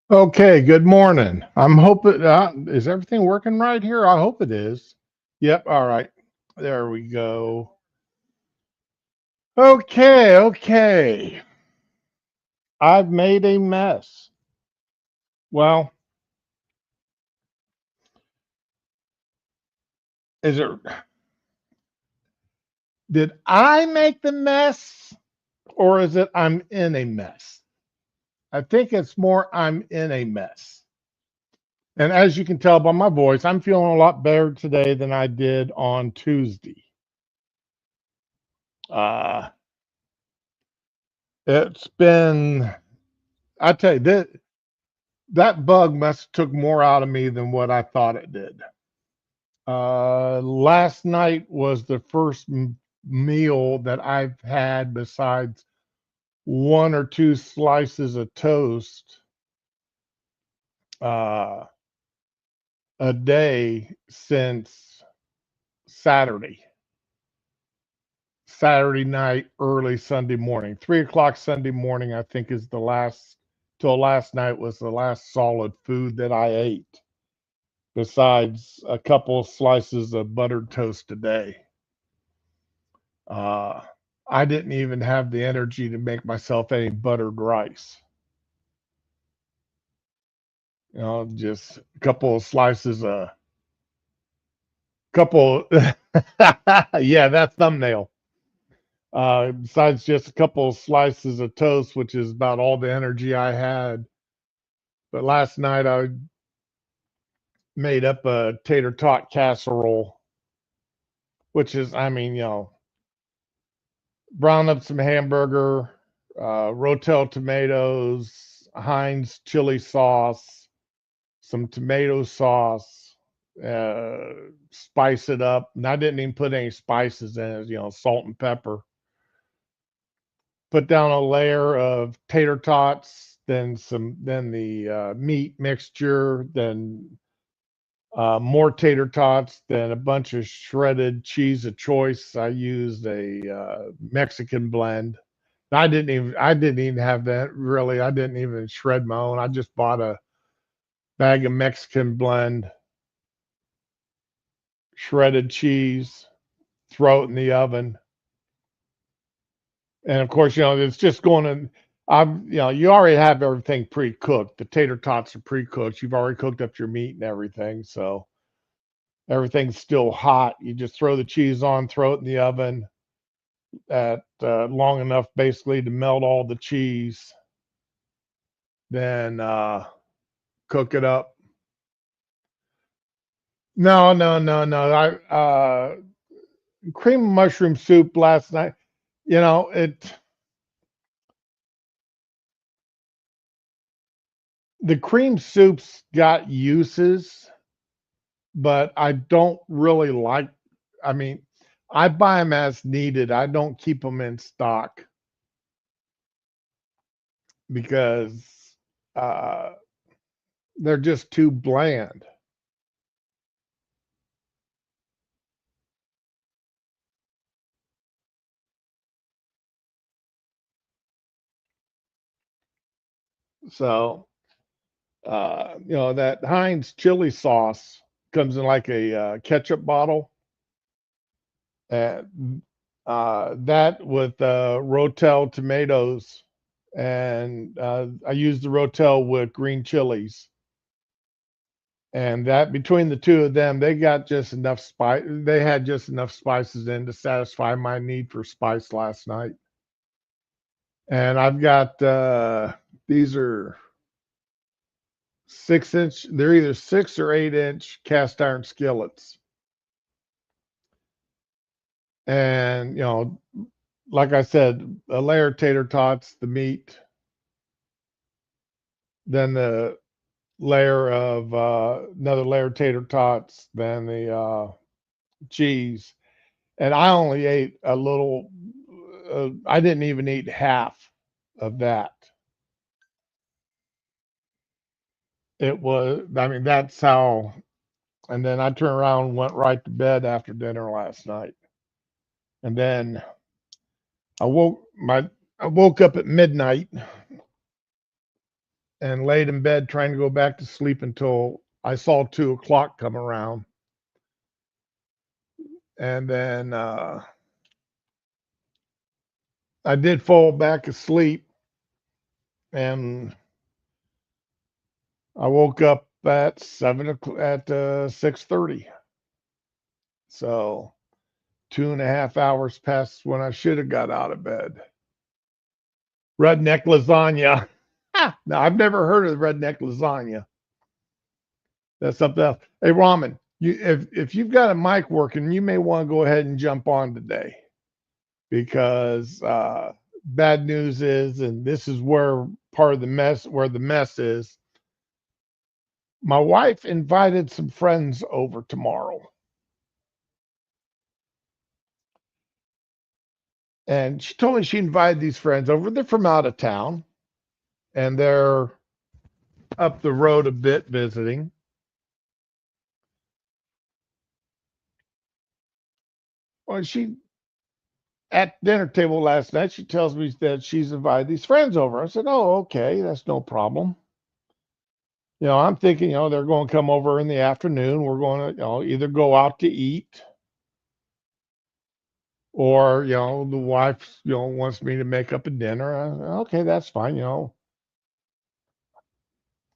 Okay, good morning. I'm hoping, is everything working right here? I hope it is. Yep, all right. There we go. Okay, okay. I've made a mess. Well, is it, did I make the mess or is it I'm in a mess? I think it's more I'm in a mess. And as you can tell by my voice, I'm feeling a lot better today than I did on Tuesday. Uh, it's been, I tell you, that bug must have took more out of me than what I thought it did. Last night was the first meal that I've had besides one or two slices of toast uh, a day since Saturday. Saturday night, early Sunday morning. 3 o'clock Sunday morning, I think, is the last, till last night was the last solid food that I ate, besides a couple of slices of buttered toast a day. Uh, I didn't even have the energy to make myself any buttered rice. Just a couple of slices, a couple, yeah, that thumbnail. Besides just a couple of slices of toast, which is about all the energy I had. But last night I made up a tater tot casserole, which is, I mean, brown up some hamburger, Rotel tomatoes, Heinz chili sauce, some tomato sauce, spice it up. And I didn't even put any spices in it, salt and pepper. Put down a layer of tater tots, then the meat mixture, then more tater tots, then a bunch of shredded cheese of choice. I used a Mexican blend. I didn't even have that really. I didn't even shred my own. I just bought a bag of Mexican blend, shredded cheese, throw it in the oven. And of course, it's just going to, you already have everything pre-cooked. The tater tots are pre-cooked. You've already cooked up your meat and everything. So everything's still hot. You just throw the cheese on, throw it in the oven at long enough basically to melt all the cheese. Then cook it up. No, no, no, no. Cream of mushroom soup last night. It the cream soups got uses, but I don't really like. I mean, I buy them as needed. I don't keep them in stock because uh, they're just too bland. So, that Heinz chili sauce comes in like a ketchup bottle, and that with Rotel tomatoes, and I use the Rotel with green chilies, and that between the two of them, they got just enough spice. They had just enough spices in to satisfy my need for spice last night. And I've got these are 6 inch. They're either 6 or 8 inch cast iron skillets, and like I said, a layer of tater tots, the meat, then the layer of another layer of tater tots, then the cheese. And I only ate a little. I didn't even eat half of that. It was. I mean, that's how. And then I turned around and went right to bed after dinner last night. And then I woke my I woke up at midnight and laid in bed trying to go back to sleep until I saw 2 o'clock come around. And then I did fall back asleep, and I woke up at 7 o'clock at 6:30. So 2.5 hours passed when I should have got out of bed. Redneck lasagna. Now I've never heard of redneck lasagna. That's something else. Hey, Ramen, if you've got a mic working, you may want to go ahead and jump on today, because bad news is, and this is where part of the mess is. My wife invited some friends over tomorrow, and she told me she invited these friends over. They're from out of town, and they're up the road a bit visiting. Well, at dinner table last night, she tells me that she's invited these friends over. I said, "Oh, okay, that's no problem." I'm thinking, they're going to come over in the afternoon. We're going to, either go out to eat, or, the wife, wants me to make up a dinner. Okay, that's fine.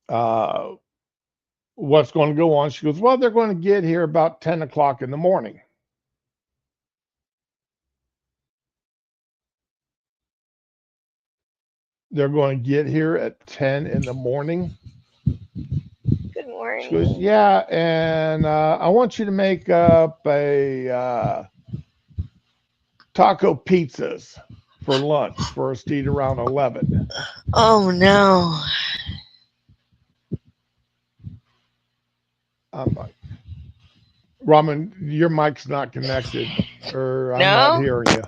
Uh, what's going to go on? She goes, well, they're going to get here about 10 o'clock in the morning. They're going to get here at 10 in the morning. Good morning. She goes, yeah, and I want you to make up a taco pizzas for lunch for us to eat around 11. Oh no. I'm like, Ramen, your mic's not connected, or I'm not No? hearing you.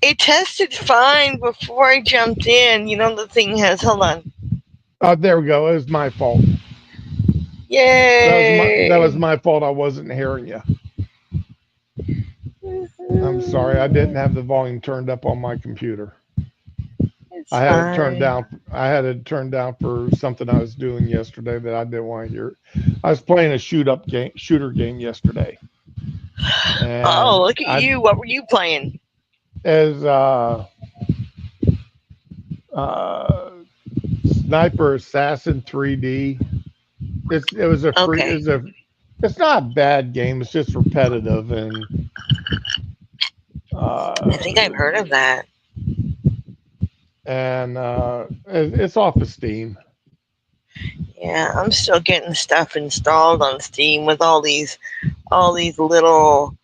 It tested fine before I jumped in. The thing has. Hold on. There we go. It was my fault. Yay. That was my fault. I wasn't hearing you. I'm sorry. I didn't have the volume turned up on my computer. It's I had it fine. turned down. I had it turned down for something I was doing yesterday that I didn't want to hear. I was playing a shooter game yesterday. Oh, look at you. What were you playing? As Sniper Assassin 3D. It was a free. Okay. It's not a bad game. It's just repetitive, and I think I've heard of that. and it's off of Steam. Yeah, I'm still getting stuff installed on Steam with all these little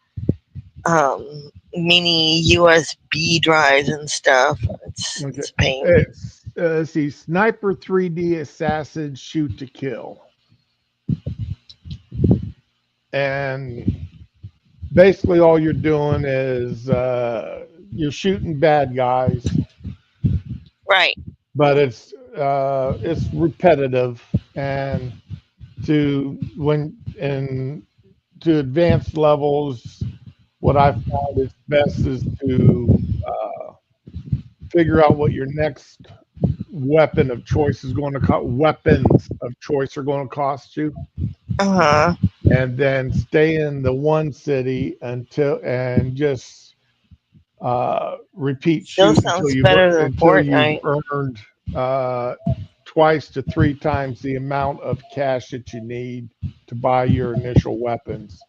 mini USB drives and stuff. It's a pain. Let's see, Sniper 3D Assassin Shoot to Kill, and basically all you're doing is you're shooting bad guys, Right. but it's repetitive, and to advanced levels, what I found is best is to figure out what your next weapon of choice is going to cost. Weapons of choice are going to cost you, and then stay in the one city and just repeat Still shoot sounds better than until you've Fortnite. earned twice to 3 times the amount of cash that you need to buy your initial weapons.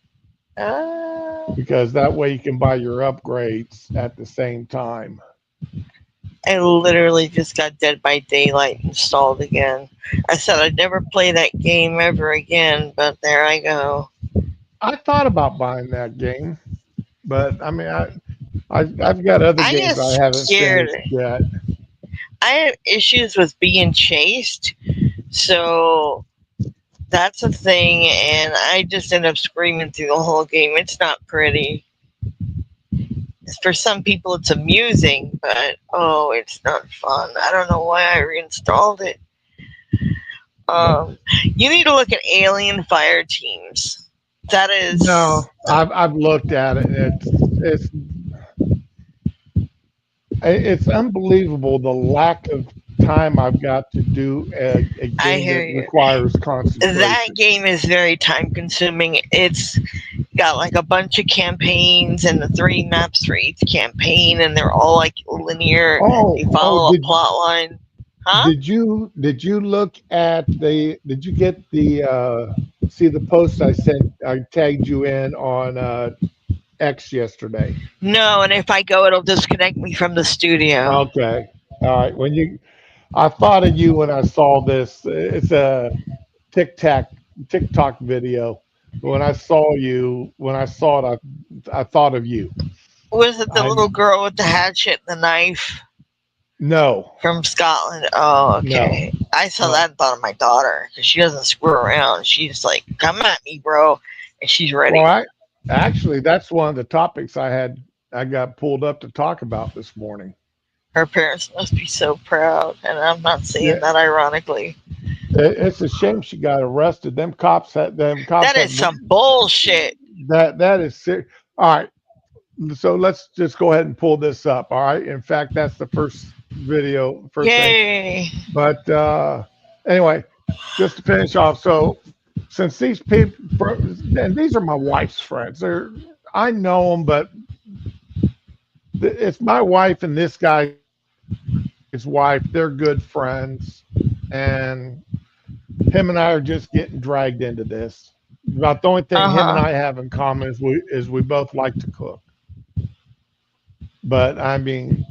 Because that way you can buy your upgrades at the same time. I literally just got Dead by Daylight installed again. I said I'd never play that game ever again, but there I go. I thought about buying that game, but I mean, I've got other I games get I haven't scared. finished yet. I have issues with being chased, so that's a thing, and I just end up screaming through the whole game. It's not pretty. For some people, it's amusing, but oh, it's not fun. I don't know why I reinstalled it. You need to look at Alien Fire Teams. That is No, I've looked at it. It's unbelievable the lack of time I've got to do a I game hear that you. requires That concentration. game is very time consuming. It's got like a bunch of campaigns and the 3 maps for each campaign, and they're all like linear. You follow a plot line. Huh? did you look at did you get the see the post I sent? I tagged you in on X yesterday. No, and if I go, it'll disconnect me from the studio. Okay. All right. I thought of you when I saw this. It's a TikTok video. When I saw when I saw it, I thought of you. Was it the I little girl with the hatchet and the knife No, from Scotland? Oh, okay. no, I saw no. that and thought of my daughter because she doesn't screw around. She's like, "Come at me, bro," and she's ready. Well, actually that's one of the topics I got pulled up to talk about this morning. Her parents must be so proud, and I'm not saying Yeah, that ironically. it's a shame she got arrested. Them cops That had is some bullshit. that is serious. All right, so let's just go ahead and pull this up. All right. In fact, that's the first thing. Yay! But anyway, just to finish off, so since these people, and these are my wife's friends, I know them, but it's my wife and this guy's wife. They're good friends, and him and I are just getting dragged into this. About the only thing him and I have in common is we both like to cook. But I mean,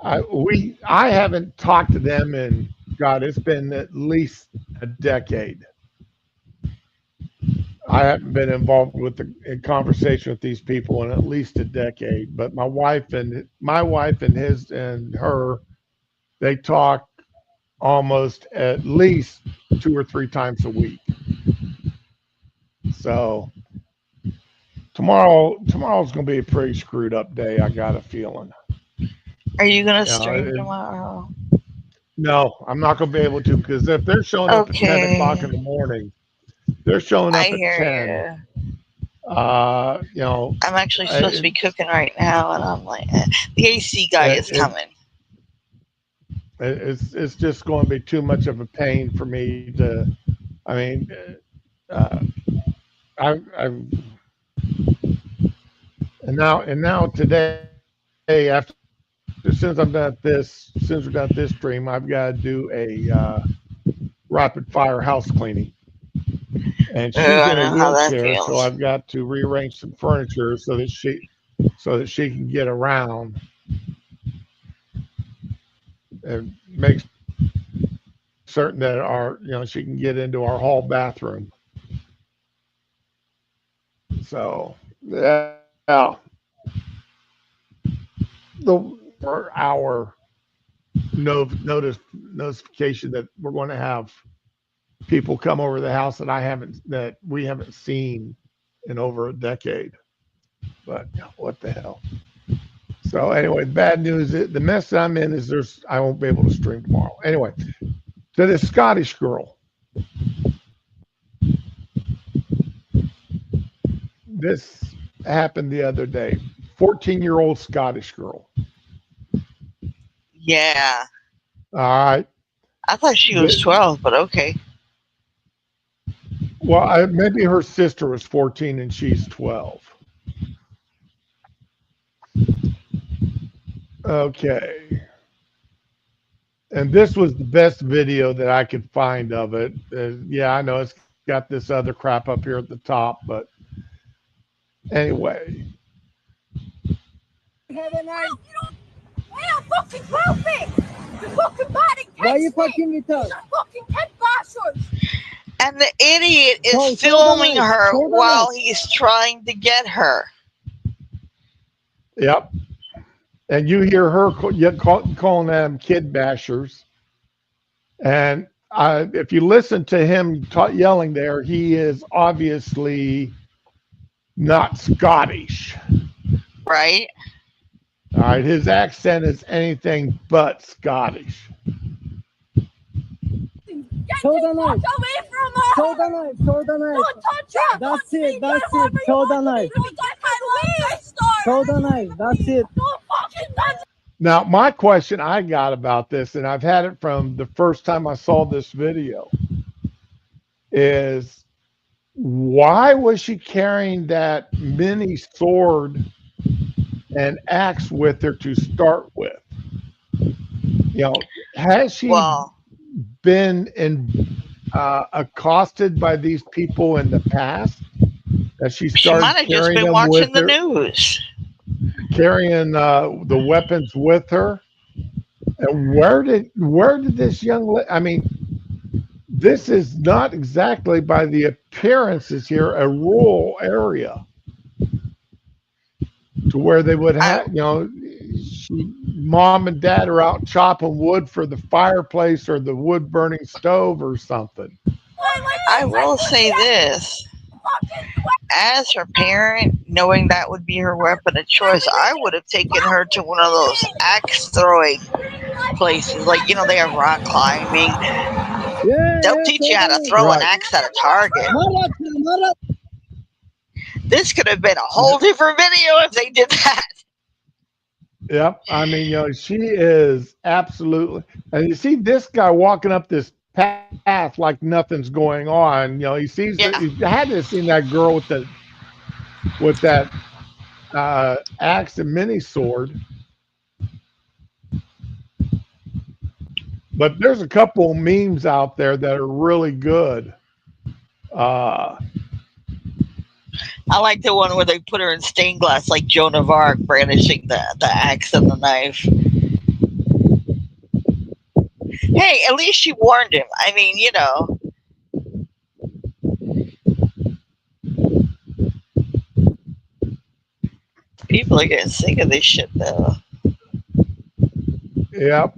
I haven't talked to them in God. It's been at least a decade. I haven't been involved in conversation with these people in at least a decade. But my wife and his and her, they talk almost at least 2 or 3 times a week. So tomorrow's going to be a pretty screwed up day. I got a feeling. Are you gonna stream tomorrow? No, I'm not going to be able to because if they're showing up at 10 o'clock in the morning, they're showing up at 10. I'm actually supposed to be cooking right now, and I'm like, the AC guy is coming. It's just going to be too much of a pain for me to. I mean, and now today after since we're done this stream, I've got to do a rapid fire house cleaning. And she's in a wheelchair, so I've got to rearrange some furniture so that she can get around and make certain that she can get into our hall bathroom. So yeah, our notification that we're going to have people come over the house that we haven't seen in over a decade. But what the hell? So anyway, bad news. The mess I'm in is I won't be able to stream tomorrow. Anyway, to this Scottish girl. This happened the other day. 14-year-old Scottish girl. Yeah. All right. I thought she was 12, but okay. Well, maybe her sister was 14 and she's 12. Okay. And this was the best video that I could find of it. Yeah, I know it's got this other crap up here at the top, but anyway. Have a nice. Hey, I'm fucking perfect. You fucking body. Why are you fucking with us? Fucking cat bastards. And the idiot is filming her while he's trying to get her. Yep. And you hear her calling them kid bashers. And if you listen to him yelling there, he is obviously not Scottish. Right. All right. His accent is anything but Scottish. Throw the knife. Away from her. Throw the knife. Throw the knife. Don't touch her. That's it. That's it. Throw the knife. Throw the knife. That's it. Don't fucking touch Now, my question I got about this, and I've had it from the first time I saw this video, is why was she carrying that mini sword and axe with her to start with? You know, has she Well, been accosted by these people in the past that she she started might have just carrying been them with watching the her, news. carrying the weapons with her? And where did this I mean, this is not exactly by the appearances here a rural area to where they would I have, mom and dad are out chopping wood for the fireplace or the wood burning stove or something. I will say this. As her parent, knowing that would be her weapon of choice, I would have taken her to one of those axe throwing places. Like, they have rock climbing. They'll teach you how to throw an axe at a target. This could have been a whole different video if they did that. Yep. I mean, she is absolutely, and you see this guy walking up this path like nothing's going on. He sees Yeah. he had to have seen that girl with that axe and mini sword. But there's a couple of memes out there that are really good. I like the one where they put her in stained glass, like Joan of Arc brandishing the axe and the knife. Hey, at least she warned him. I mean, people are getting sick of this shit, though. Yep.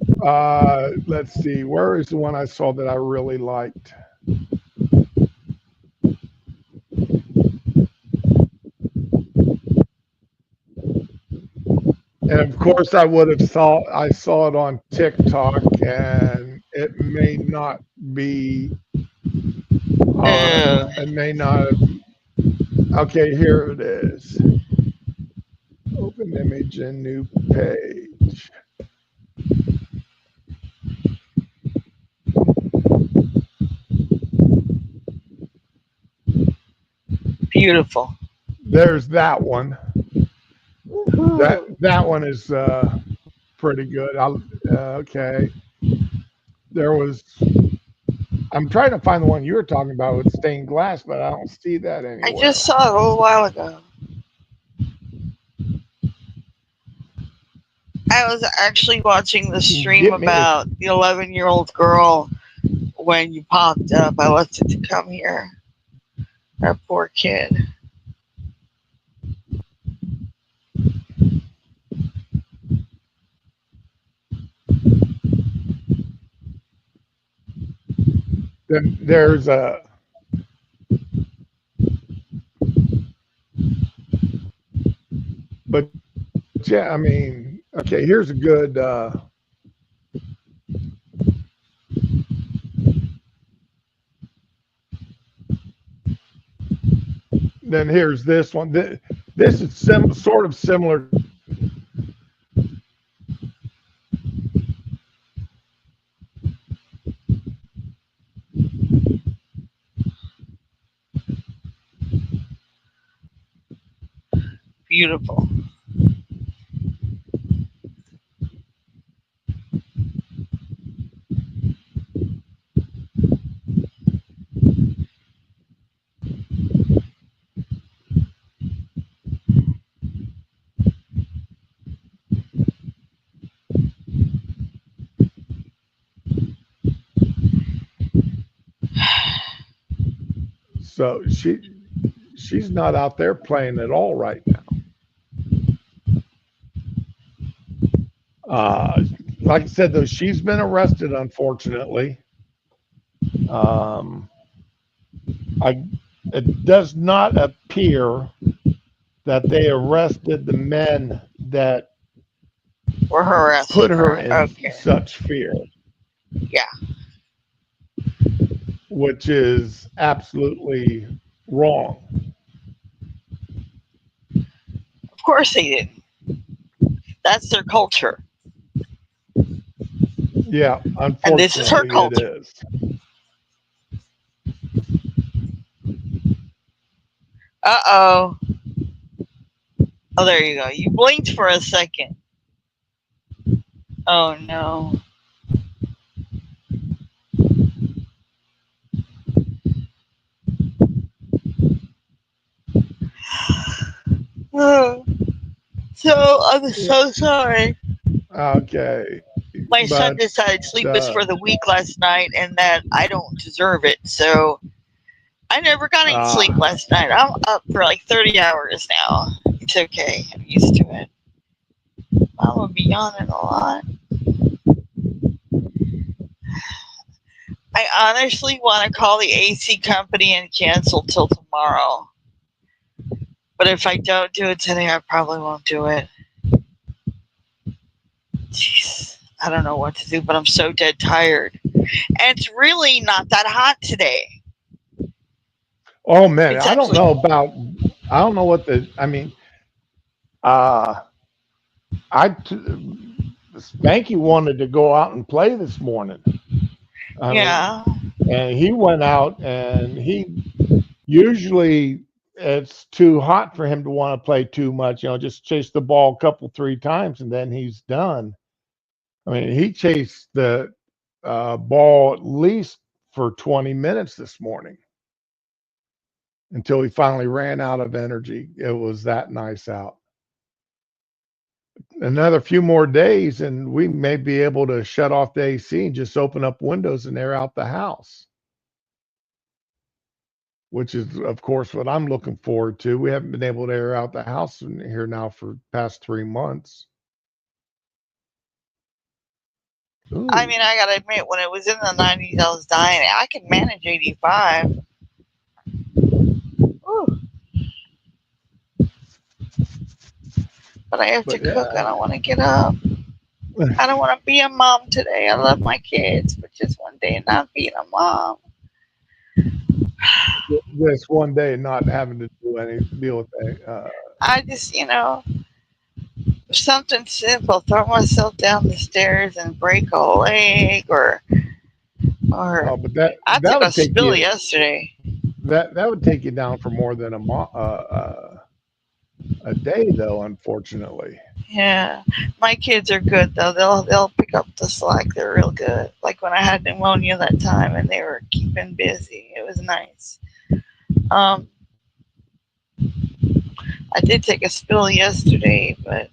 Let's see. Where is the one I saw that I really liked? And of course, I saw it on TikTok, and it may not be. It may not. Okay, here it is. Open image and new page. Beautiful. There's that one. That one is pretty good. Okay. I'm trying to find the one you were talking about with stained glass, but I don't see that anywhere. I just saw it a little while ago. I was actually watching the stream about the 11-year-old girl when you popped up. I left it to come here. That poor kid. Then there's but yeah, I mean, okay, here's a good then here's this one. This is sort of similar. Beautiful. So she's not out there playing at all right now. Like I said, though, she's been arrested, unfortunately. It does not appear that they arrested the men that were harassing put her in such fear. Yeah. Which is absolutely wrong. Of course they did. That's their culture. Yeah, And this is her unfortunately, it culture. is. Uh-oh. Oh, there you go. You blinked for a second. Oh, no. Oh, so, I'm so sorry. Okay, My son but decided sleep was for the week last night and that I don't deserve it. So, I never got any sleep last night. I'm up for like 30 hours now. It's okay. I'm used to it. I'm going to be yawning a lot. I honestly want to call the AC company and cancel till tomorrow. But if I don't do it today, I probably won't do it. Jeez, I don't know what to do, but I'm so dead tired. And it's really not that hot today. oh man, It's I don't actually know about. I don't know what the. I mean, uh, Spanky wanted to go out and play this morning. I yeah. mean, and he went out, and usually it's too hot for him to want to play too much. Just chase the ball a couple, 3 times, and then he's done. I mean, he chased the ball at least for 20 minutes this morning until he finally ran out of energy. It was that nice out. Another few more days, and we may be able to shut off the AC and just open up windows and air out the house, which is, of course, what I'm looking forward to. We haven't been able to air out the house in here now for past 3 months. Ooh. I mean, I gotta admit, when it was in the 90s, I was dying. I can manage 85. Ooh. But I have to cook. I don't want to get up. I don't want to be a mom today. I love my kids, but just one day not being a mom. This one day not having to deal with that. I just, something simple. Throw myself down the stairs and break a leg, or but that I that took a would take spill you yesterday. that would take you down for more than a day, though. Unfortunately, Yeah, my kids are good though. They'll pick up the slack. They're real good. Like when I had pneumonia that time, and they were keeping busy. It was nice. I did take a spill yesterday, but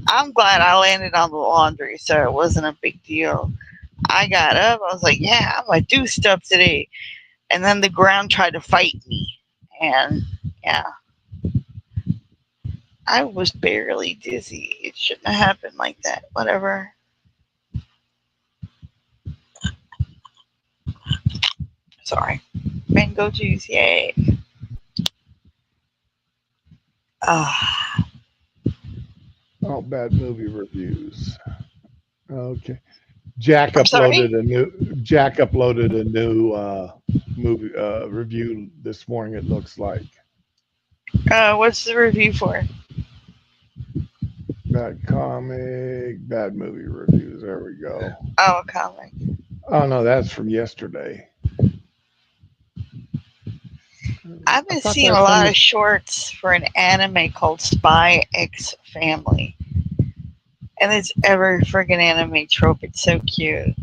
I'm glad I landed on the laundry, so it wasn't a big deal. I got up. I was like, yeah, I'm gonna do stuff today. And then the ground tried to fight me, and yeah, I was barely dizzy. It shouldn't have happened like that. Whatever. Sorry. Mango juice, yay. oh, bad movie reviews. Okay, Jack I'm sorry? uploaded a new movie review this morning. It looks like What's the review for? bad comic, bad movie reviews. There we go. Oh, a comic. Oh no, that's from yesterday. I've been seeing a lot of shorts for an anime called Spy X Family. And it's every friggin' anime trope. It's so cute.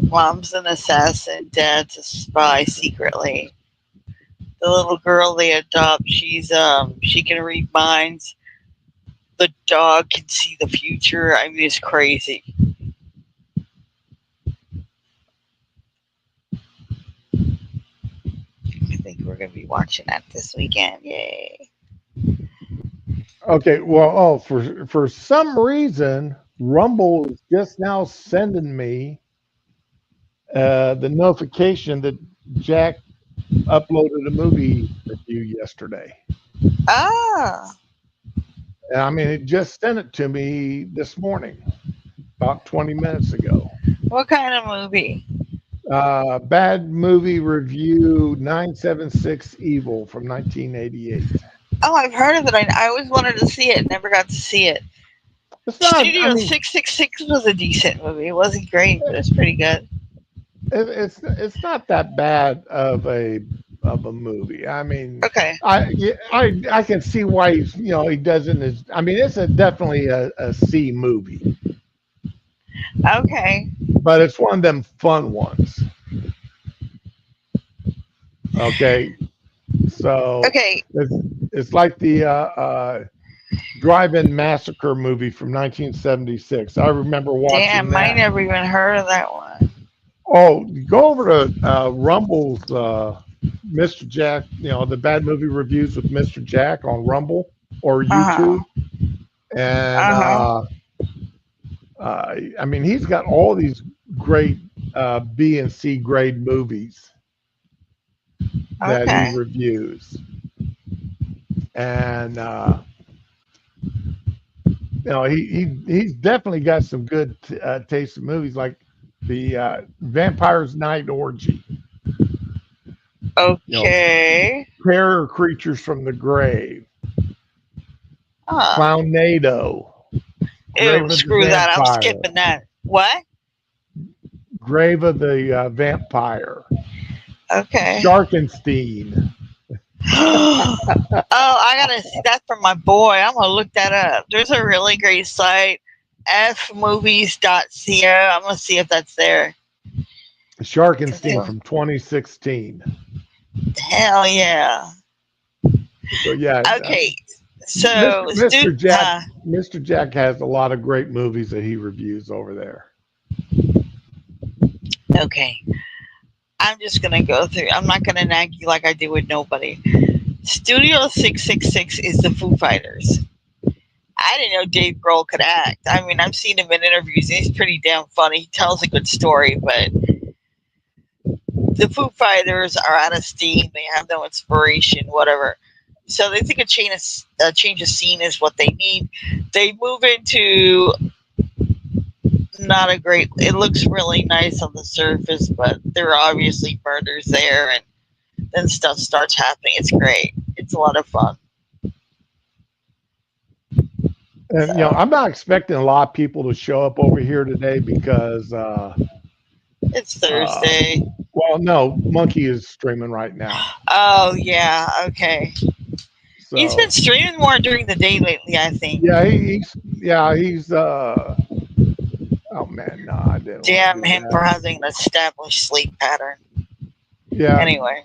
Mom's an assassin, dad's a spy secretly. The little girl they adopt, she can read minds. The dog can see the future. I mean, it's crazy. I think we're gonna be watching that this weekend. Yay! Okay, well, for some reason, Rumble is just now sending me the notification that Jack uploaded a movie review yesterday. Ah. And I mean, it just sent it to me this morning, about 20 minutes ago. What kind of movie? Bad movie review 976 Evil from 1988. Oh, I've heard of it. I always wanted to see it. Never got to see it. It's not. I Studio mean, 666 was a decent movie. It wasn't great, but it's pretty good. it's not that bad of a movie. I mean, Okay. I can see why he's he doesn't. I mean, it's definitely a C movie, Okay. but it's one of them fun ones. Okay, so Okay. it's like the Drive-In Massacre movie from 1976. I remember watching Damn, I that. never even heard of that one. Oh, go over to Rumble's Mr. Jack, the bad movie reviews with Mr. Jack on Rumble or Uh-huh. YouTube. And Uh-huh. I mean, he's got all these great B and C grade movies that he Okay. reviews. And he's definitely got some good taste in movies, like the Vampire's Night Orgy. Okay. Terror Creatures from the Grave. Clownado. Grave Ew, of the screw that. I'm Vampire. skipping that. What? Grave of the Vampire. Okay. Sharkenstein. Oh, I gotta see that from my boy. I'm gonna look that up. There's a really great site, fmovies.co. I'm gonna see if that's there. Sharkenstein from 2016. Hell yeah. So yeah. Okay. So Mr. Jack has a lot of great movies that he reviews over there. Okay. I'm just gonna go through. I'm not gonna nag you like I do with nobody. Studio 666 is the Foo Fighters. I didn't know Dave Grohl could act. I mean, I've seen him in interviews, and he's pretty damn funny. He tells a good story, but the Foo Fighters are out of steam. They have no inspiration, whatever. So they think a change of scene is what they need. They move into not a great. It looks really nice on the surface, but there are obviously murders there, and then stuff starts happening. It's great. It's a lot of fun. And I'm not expecting a lot of people to show up over here today because it's Thursday. Well, no, Monkey is streaming right now. Oh yeah, okay. So, he's been streaming more during the day lately, I think. Yeah, he's oh man, no, I didn't. Damn him for having an established sleep pattern. Yeah. Anyway.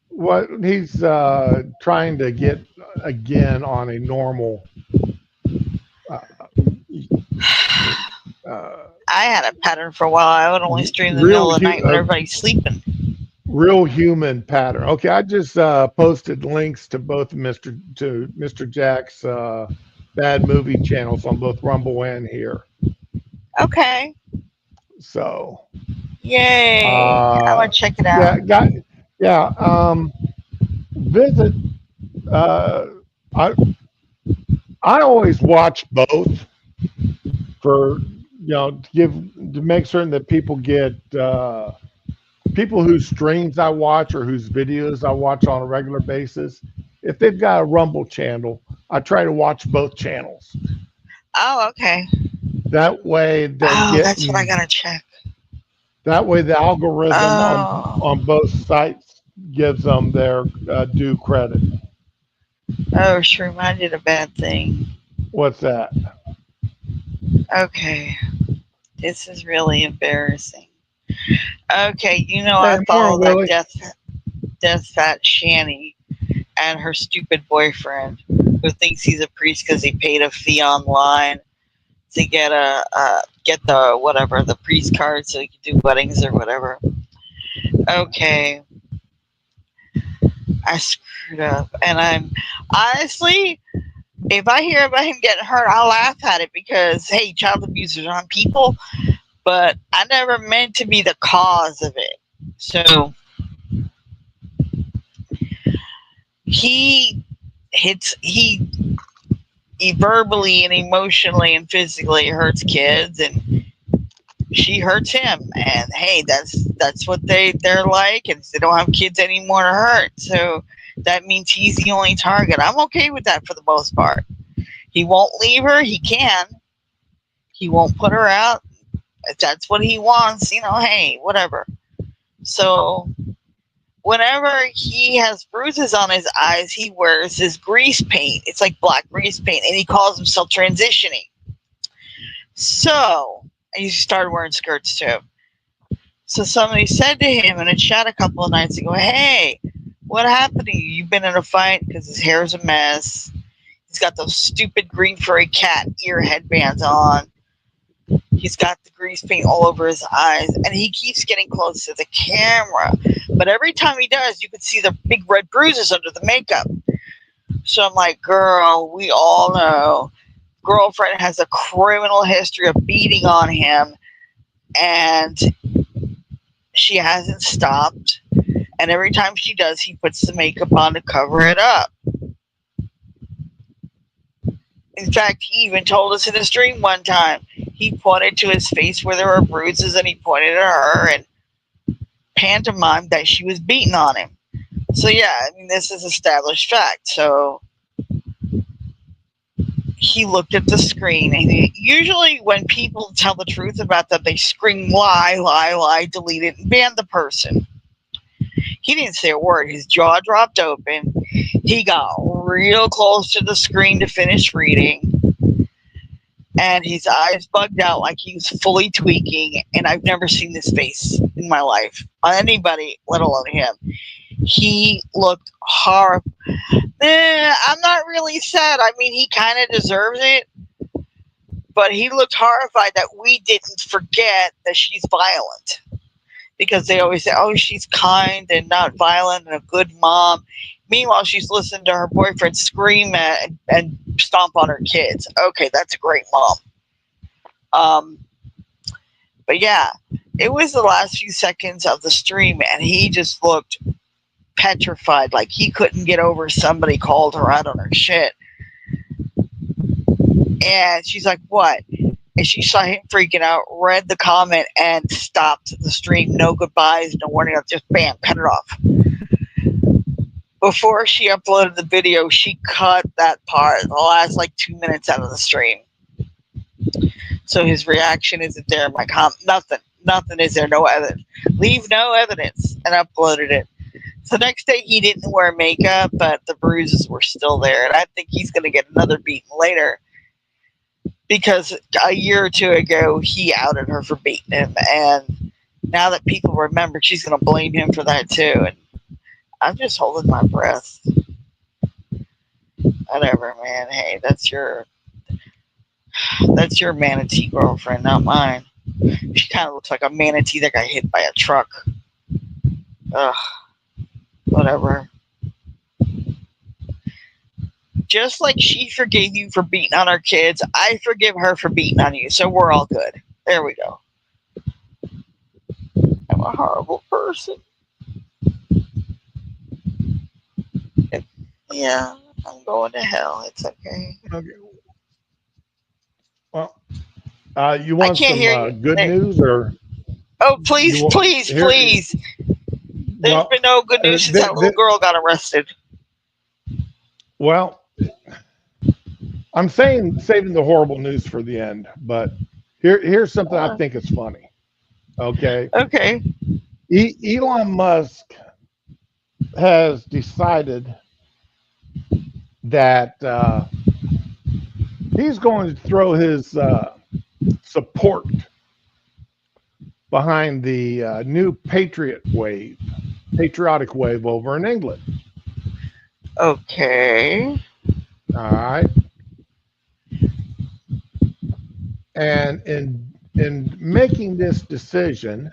What he's trying to get again on a normal I had a pattern for a while. I would only stream in the middle of the night when everybody's sleeping. Real human pattern. Okay, I just posted links to both Mr. Jack's bad movie channels on both Rumble and here. Okay. So. Yay! I want to check it out. Visit. I always watch both for to make certain that people get people whose streams I watch or whose videos I watch on a regular basis. If they've got a Rumble channel, I try to watch both channels. Oh, okay. That way that's what I gotta check. That way the algorithm on both sites gives them their due credit. Oh, Shroom, I did a bad thing. What's that? Okay. This is really embarrassing. Okay, I follow that death fat Shani and her stupid boyfriend who thinks he's a priest because he paid a fee online to get the priest card so he can do weddings or whatever. Okay. I screwed up, and I'm honestly, if I hear about him getting hurt, I'll laugh at it because, hey, child abusers aren't people, but I never meant to be the cause of it. So he verbally and emotionally and physically hurts kids, and she hurts him, and hey, that's what they're like, and they don't have kids anymore to hurt, so that means he's the only target. I'm okay with that for the most part. He won't leave her. He can, He won't put her out. If that's what he wants, hey, whatever. So whenever he has bruises on his eyes, he wears this grease paint. It's like black grease paint, and he calls himself transitioning. So, and he started wearing skirts too. So somebody said to him in a chat a couple of nights ago, hey, what happened to you? You've been in a fight? Because his hair's a mess. He's got those stupid green furry cat ear headbands on. He's got the grease paint all over his eyes, and he keeps getting close to the camera. But every time he does, you can see the big red bruises under the makeup. So I'm like, girl, we all know girlfriend has a criminal history of beating on him, and she hasn't stopped. And every time she does, he puts the makeup on to cover it up. In fact, he even told us in a stream one time, he pointed to his face where there were bruises, and he pointed at her and pantomimed that she was beating on him. So yeah, I mean, this is established fact. So he looked at the screen, and usually when people tell the truth about that, they scream lie, lie, lie, delete it, and ban the person. He didn't say a word. His jaw dropped open. He got real close to the screen to finish reading, and his eyes bugged out like he was fully tweaking, and I've never seen this face in my life on anybody, let alone him. He looked horrible. I'm not really sad. I mean, he kind of deserves it, but he looked horrified that we didn't forget that she's violent. Because they always say, oh, she's kind and not violent and a good mom. Meanwhile, she's listening to her boyfriend scream and stomp on her kids. Okay, that's a great mom. But yeah, it was the last few seconds of the stream, and he just looked petrified, like he couldn't get over somebody called her out on her shit. And she's like, what? And she saw him freaking out, read the comment, and stopped the stream. No goodbyes, no warning, just bam, cut it off. Before she uploaded the video, she cut that part, the last 2 minutes out of the stream. So his reaction isn't there. My nothing is there, no evidence. Leave no evidence, and uploaded it. So next day he didn't wear makeup, but the bruises were still there, and I think he's going to get another beating later. Because a year or two ago, he outed her for beating him. And now that people remember, she's going to blame him for that too. And I'm just holding my breath. Whatever, man. Hey, that's your manatee girlfriend, not mine. She kind of looks like a manatee that got hit by a truck. Ugh. Whatever. Just like she forgave you for beating on her kids, I forgive her for beating on you. So we're all good. There we go. I'm a horrible person. Yeah, I'm going to hell. It's okay. Okay. Well, you want some good news, or? Oh, please. There's been no good news since that little girl got arrested. Well, I'm saving the horrible news for the end, but here's something I think is funny. Okay. Okay. Elon Musk has decided that he's going to throw his support behind the new patriotic wave over in England. Okay. All right. And in making this decision,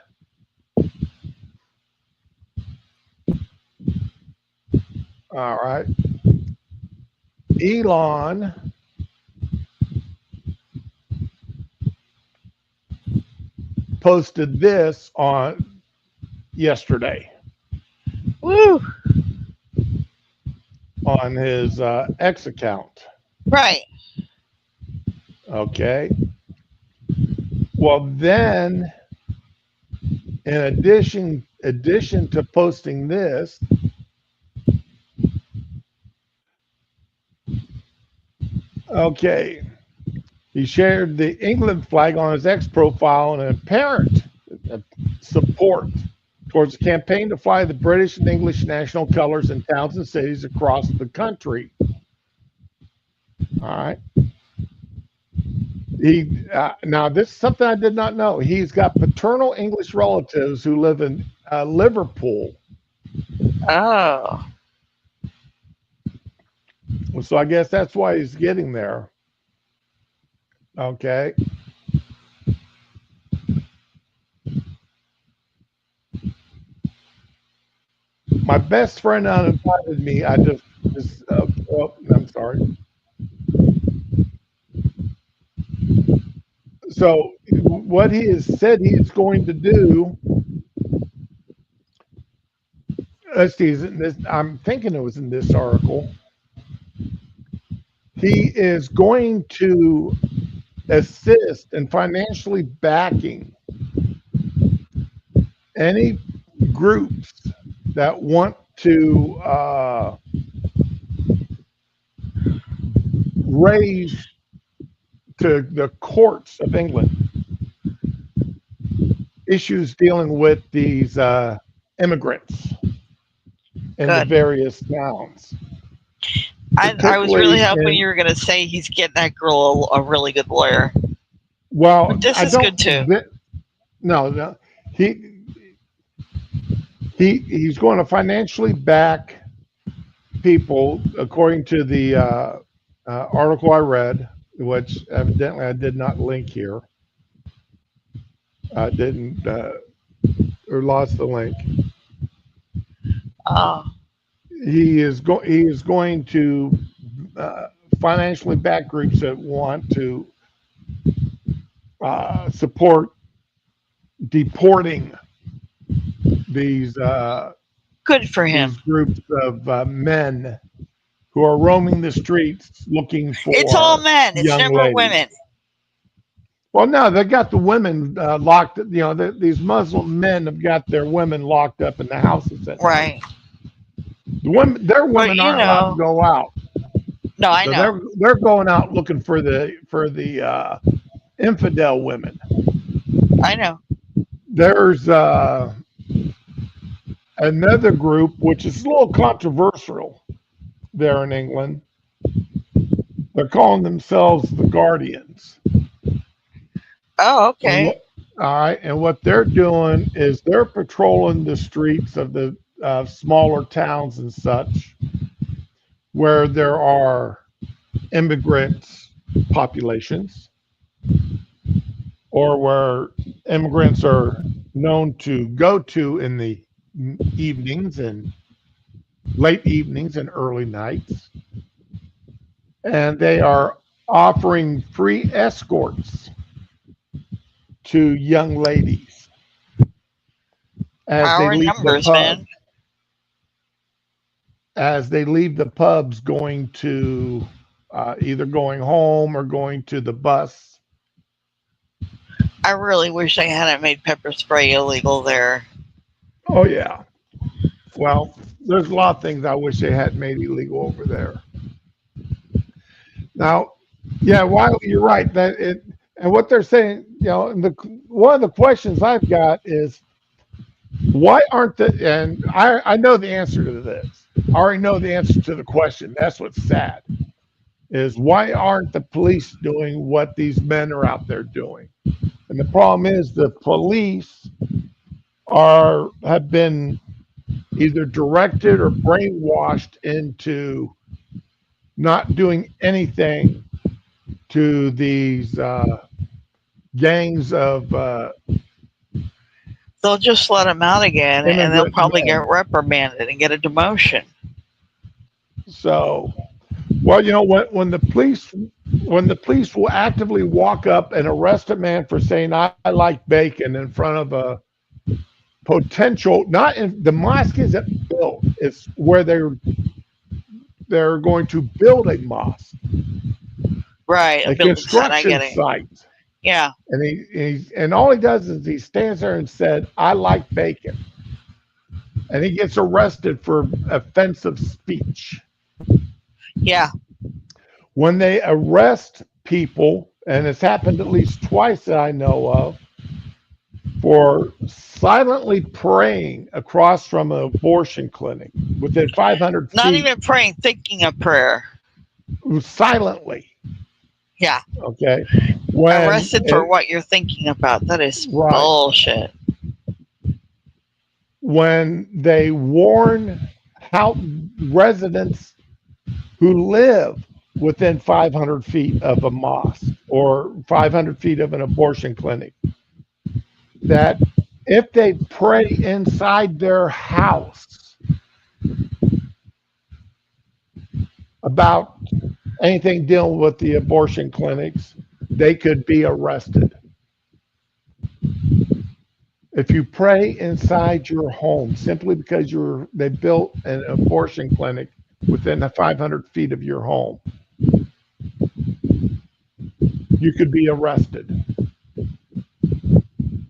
all right, Elon posted this on yesterday. Woo. On his X account. Right. Okay. Well, then, in addition to posting this, okay, He shared the England flag on his X profile in apparent support towards a campaign to fly the British and English national colors in towns and cities across the country. All right. Now this is something I did not know. He's got paternal English relatives who live in Liverpool. Oh. So I guess that's why he's getting there. Okay. My best friend uninvited me. I'm sorry. So what he has said he is going to do, let's see, I'm thinking it was in this article. He is going to assist in financially backing any groups that want to raise to the courts of England issues dealing with these immigrants in the Good. various towns. I was really hoping in- you were going to say he's getting that girl a really good lawyer. Well, But this I is don't. good too. No, he's going to financially back people, according to the article I read, which evidently I did not link here. I didn't or lost the link. Oh. He is going to financially back groups that want to support deporting these Good for him. these groups of men who are roaming the streets looking for. It's all men. It's young never ladies. women. Well, no, they got the women locked. These Muslim men have got their women locked up in the houses. Right. Their women aren't allowed to go out. No, I So know. they're going out looking for the infidel women. I know. There's another group which is a little controversial there in England. They're calling themselves the Guardians. Oh, okay. All right, and what they're doing is they're patrolling the streets of the smaller towns and such, where there are immigrant populations, or where immigrants are known to go to in the evenings and late evenings and early nights, and they are offering free escorts to young ladies as Power they leave numbers, the pub, man. as they leave the pubs, going to either going home or going to the bus. I really wish they hadn't made pepper spray illegal there. Oh yeah. Well, there's a lot of things I wish they hadn't made illegal over there. Now, yeah, while you're right, and what they're saying, one of the questions I've got is, why aren't and I know the answer to this. I already know the answer to the question. That's what's sad, is why aren't the police doing what these men are out there doing? And the problem is the police have been either directed or brainwashed into not doing anything to these gangs of They'll just let them out again, and they'll immigrant probably men. get reprimanded and get a demotion. So, well, when the police will actively walk up and arrest a man for saying I like bacon in front of a potential, not in the mosque isn't built, it's where they're going to build a mosque, Right. a building site, I construction get it. site. Yeah. And all he does is he stands there and said, I like bacon. And he gets arrested for offensive speech. Yeah. When they arrest people and it's happened at least twice that I know of, for silently praying across from an abortion clinic within 500 Not feet, even praying, thinking a prayer. silently. Yeah. Okay. When Arrested for what you're thinking about. That is Right. bullshit. when they warn how residents who live within 500 feet of a mosque or 500 feet of an abortion clinic that if they pray inside their house about anything dealing with the abortion clinics, they could be arrested. If you pray inside your home simply because they built an abortion clinic within the 500 feet of your home, you could be arrested.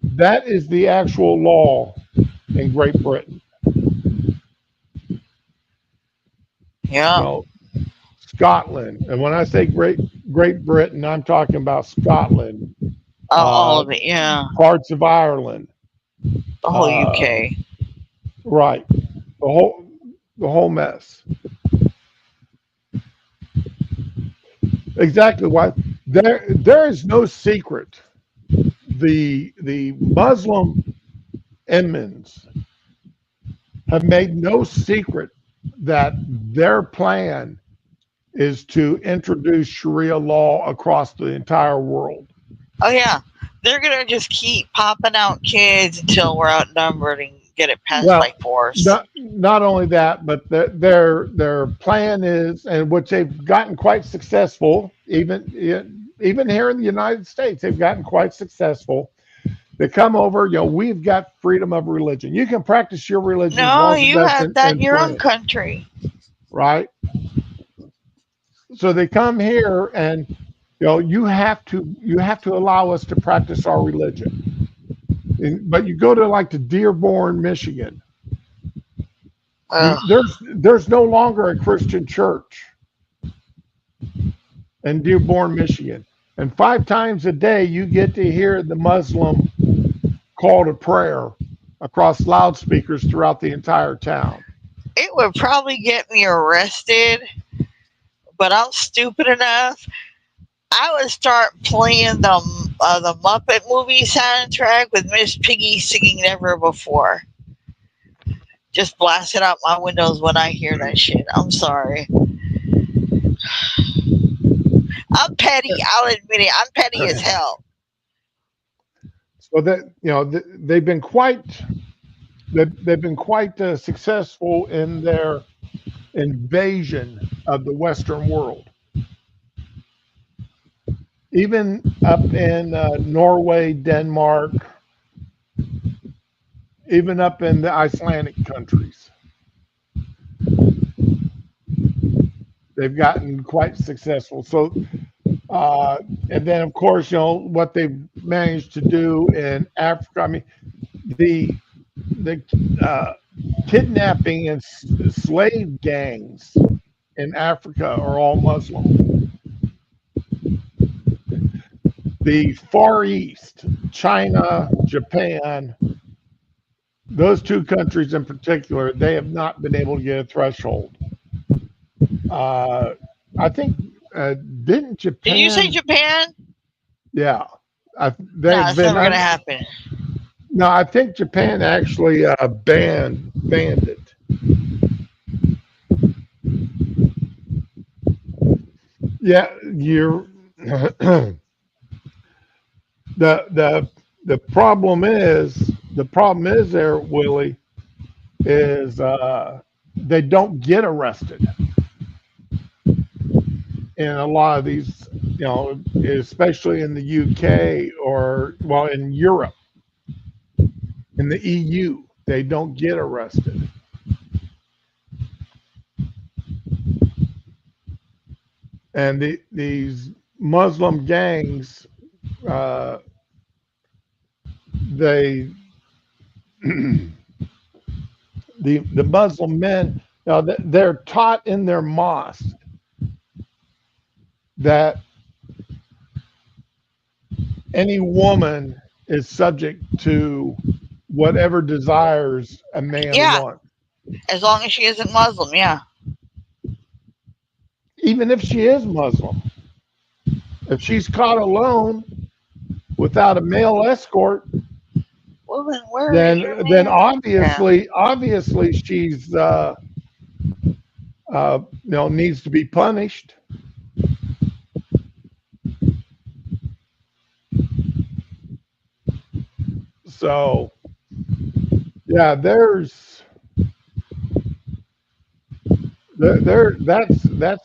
That is the actual law in Great Britain. Yeah. No, Scotland, and when I say Great Britain, I'm talking about Scotland, All of it. Yeah. parts of Ireland, The whole UK. right? The whole mess. Exactly why there is no secret. The Muslim imams have made no secret that their plan is to introduce Sharia law across the entire world. Oh yeah. They're gonna just keep popping out kids until we're outnumbered and get it passed Well, by force. Not only that, but their plan is, and which they've gotten quite successful, even here in the United States, they've gotten quite successful. They come over, we've got freedom of religion. You can practice your religion as No, long as you that's have that in your own France, country. right? So they come here, and you have to allow us to practice our religion. But you go to like to Dearborn, Michigan. There's no longer a Christian church in Dearborn, Michigan. And 5 times a day you get to hear the Muslim call to prayer across loudspeakers throughout the entire town. It would probably get me arrested, but I'm stupid enough. I would start playing the Muppet movie soundtrack with Miss Piggy singing Never Before. Just blast it out my windows when I hear that shit. I'm sorry. I'm petty. I'll admit it. I'm petty as hell. So that they've been quite successful in their invasion of the Western world. Even up in Norway, Denmark, even up in the Icelandic countries, they've gotten quite successful. So, and then of course, what they've managed to do in Africa. I mean, the kidnapping and slave gangs in Africa are all Muslim. The Far East, China, Japan, those 2 countries in particular, they have not been able to get a threshold. I think, didn't Japan? Did you say Japan? Yeah. No, it's never going to happen. No, I think Japan actually banned it. Yeah, you're the problem is there, Willie, is they don't get arrested in a lot of these, especially in the UK or in Europe, in the EU, they don't get arrested. And these Muslim gangs, the Muslim men, they're taught in their mosque that any woman is subject to whatever desires a man Yeah, wants, as long as she isn't Muslim. Yeah. even if she is Muslim. If she's caught alone without a male escort, Well, then where is your then man? Yeah. obviously she's needs to be punished. So yeah, that's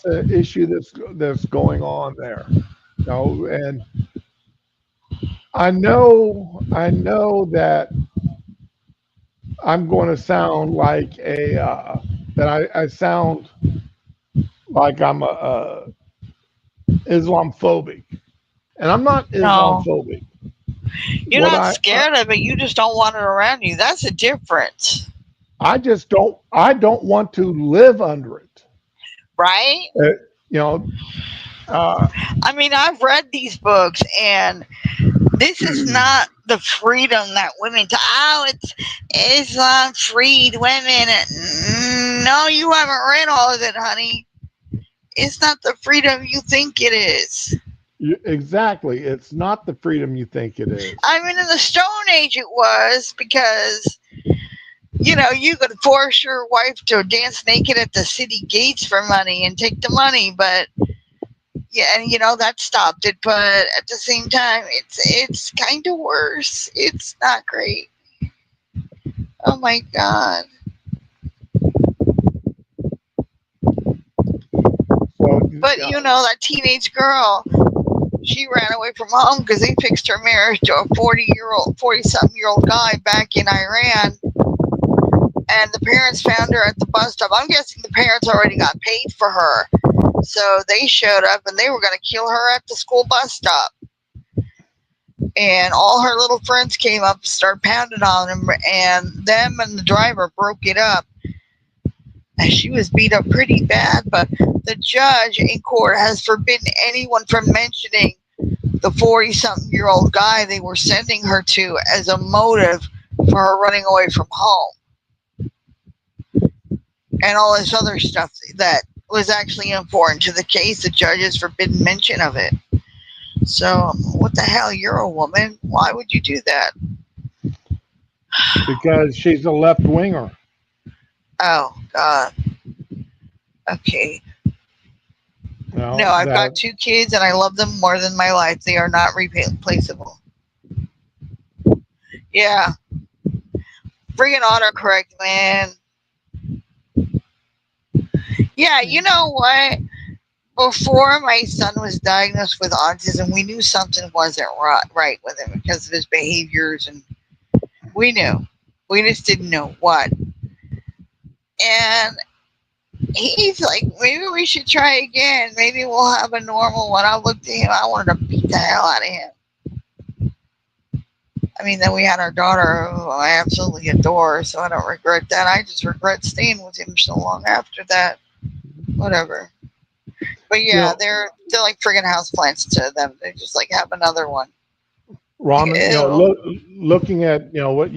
an issue that's going on there. And I know that I'm going to sound like I sound like I'm a Islamophobic, and I'm not No, Islamophobic. you're What not scared of it. You just don't want it around you. That's a difference, I just don't want to live under it. right? Uh, you know, uh, I mean, I've read these books, and this is not the freedom that women. It's Islam freed women. No, you haven't read all of it, honey. It's not the freedom you think it is. exactly. It's not the freedom you think it is. I mean, in the Stone Age, it was because you could force your wife to dance naked at the city gates for money and take the money, but yeah, and that stopped it. But at the same time, it's kind of worse. It's not great. Oh my god. So, But that teenage girl, she ran away from home because they fixed her marriage to a 40-something-year-old guy back in Iran. And the parents found her at the bus stop. I'm guessing the parents already got paid for her. So they showed up and they were going to kill her at the school bus stop. And all her little friends came up and started pounding on him. And them and the driver broke it up. And she was beat up pretty bad. But the judge in court has forbidden anyone from mentioning the 40-something-year-old guy they were sending her to as a motive for her running away from home. And all this other stuff that was actually important to the case. The judge has forbidden mention of it. So, what the hell? You're a woman. Why would you do that? because she's a left winger. Oh, God. Okay. No, I've got 2 kids and I love them more than my life. They are not replaceable. Yeah. Friggin' autocorrect, man. Yeah, you know what? Before my son was diagnosed with autism, we knew something wasn't right with him because of his behaviors, and we knew. We just didn't know what. And he's like, maybe we should try again. Maybe we'll have a normal one. I looked at him. I wanted to beat the hell out of him. I mean, then we had our daughter, who I absolutely adore, so I don't regret that. I just regret staying with him so long after that. Whatever. But yeah, they're like friggin' houseplants to them. They just like have another one. Ramen, looking at what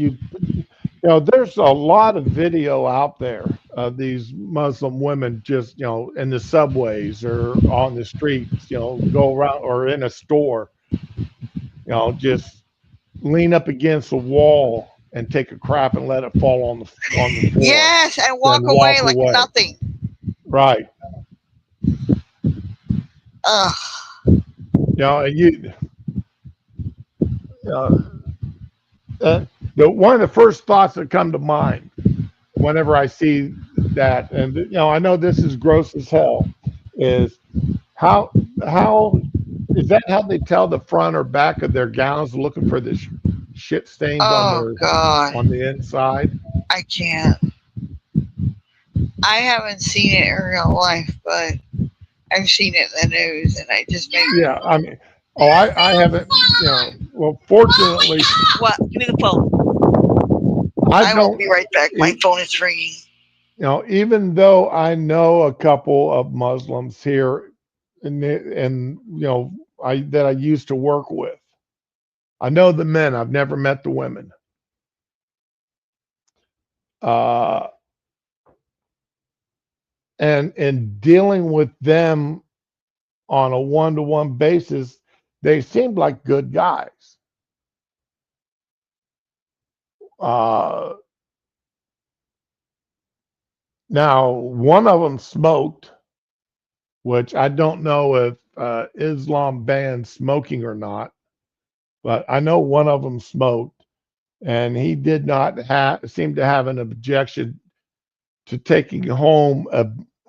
there's a lot of video out there of these Muslim women just in the subways or on the streets, go around or in a store, just lean up against a wall and take a crap and let it fall on the floor. Yes, and walk away like nothing. Right. Ugh. And one of the first thoughts that come to mind whenever I see that, and I know this is gross as hell, is how is that how they tell the front or back of their gowns looking for the shit stains on the inside? I can't. I haven't seen it in real life, but I've seen it in the news, and I just make I mean, I haven't. Well, fortunately. What? Give me the phone. I will be right back. My phone is ringing. Even though I know a couple of Muslims here, that I used to work with, I know the men. I've never met the women. And in dealing with them on a one-to-one basis, they seemed like good guys. Now, one of them smoked, which I don't know if Islam bans smoking or not, but I know one of them smoked, and he did not seem to have an objection to taking home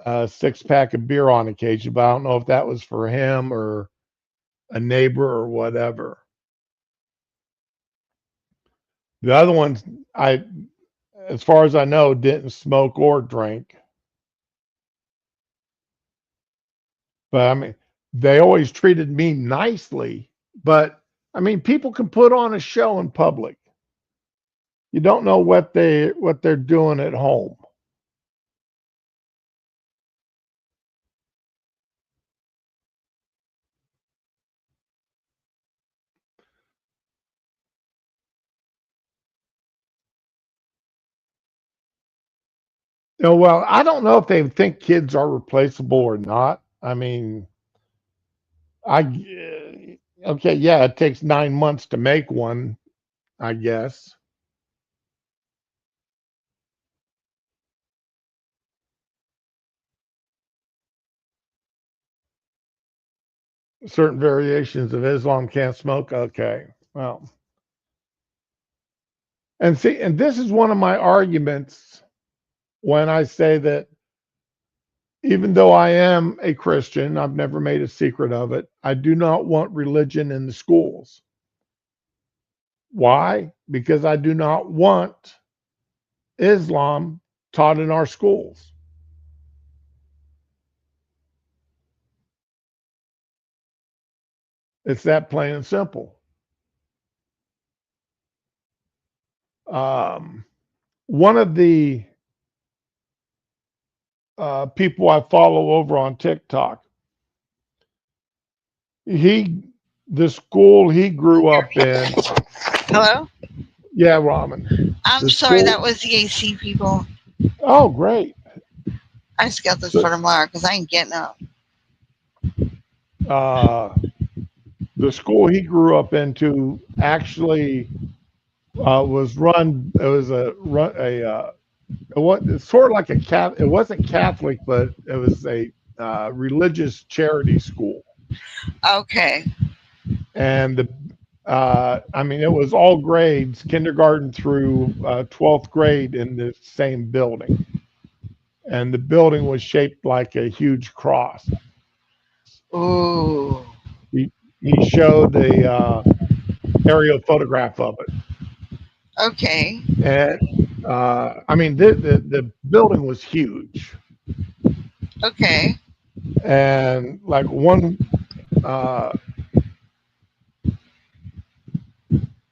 a six-pack of beer on occasion, but I don't know if that was for him or a neighbor or whatever. The other ones, as far as I know, didn't smoke or drink. But I mean, they always treated me nicely. But I mean, people can put on a show in public. You don't know what they're doing at home. Well, I don't know if they think kids are replaceable or not. I mean, okay, yeah, it takes 9 months to make one, I guess. Certain variations of Islam can't smoke. Okay, well, and see, and this is one of my arguments when I say that even though I am a Christian, I've never made a secret of it, I do not want religion in the schools. Why? Because I do not want Islam taught in our schools. It's that plain and simple. One of the people I follow over on TikTok, the school he grew up in. Hello? Yeah, Ramen. I'm sorry, that was the AC people. Oh, great. I just got this for tomorrow because I ain't getting up. The school he grew up into actually was run. It was it was sort of like a Catholic. It wasn't Catholic, but it was a religious charity school. Okay. And I mean, it was all grades, kindergarten through 12th grade in the same building. And the building was shaped like a huge cross. Ooh. He showed the aerial photograph of it. Okay. And I mean, the building was huge. Okay. And like one,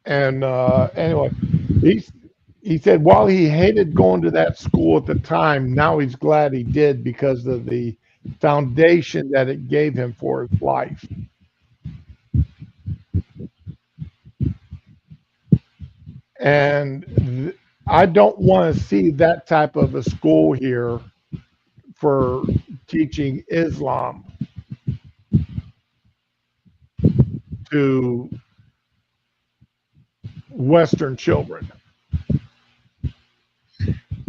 anyway, he said while he hated going to that school at the time, now he's glad he did because of the foundation that it gave him for his life. And I don't want to see that type of a school here for teaching Islam to Western children.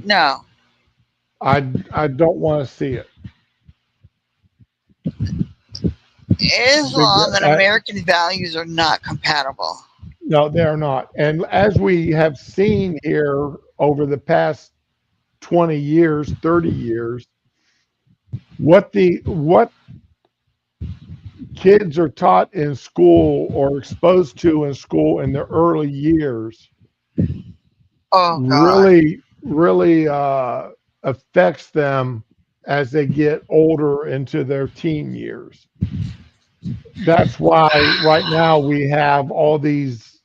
No. I don't want to see it. Islam and American values are not compatible. No, they're not. And as we have seen here over the past 20 years, 30 years, what kids are taught in school or exposed to in school in their early years really affects them as they get older into their teen years. That's why right now we have all these,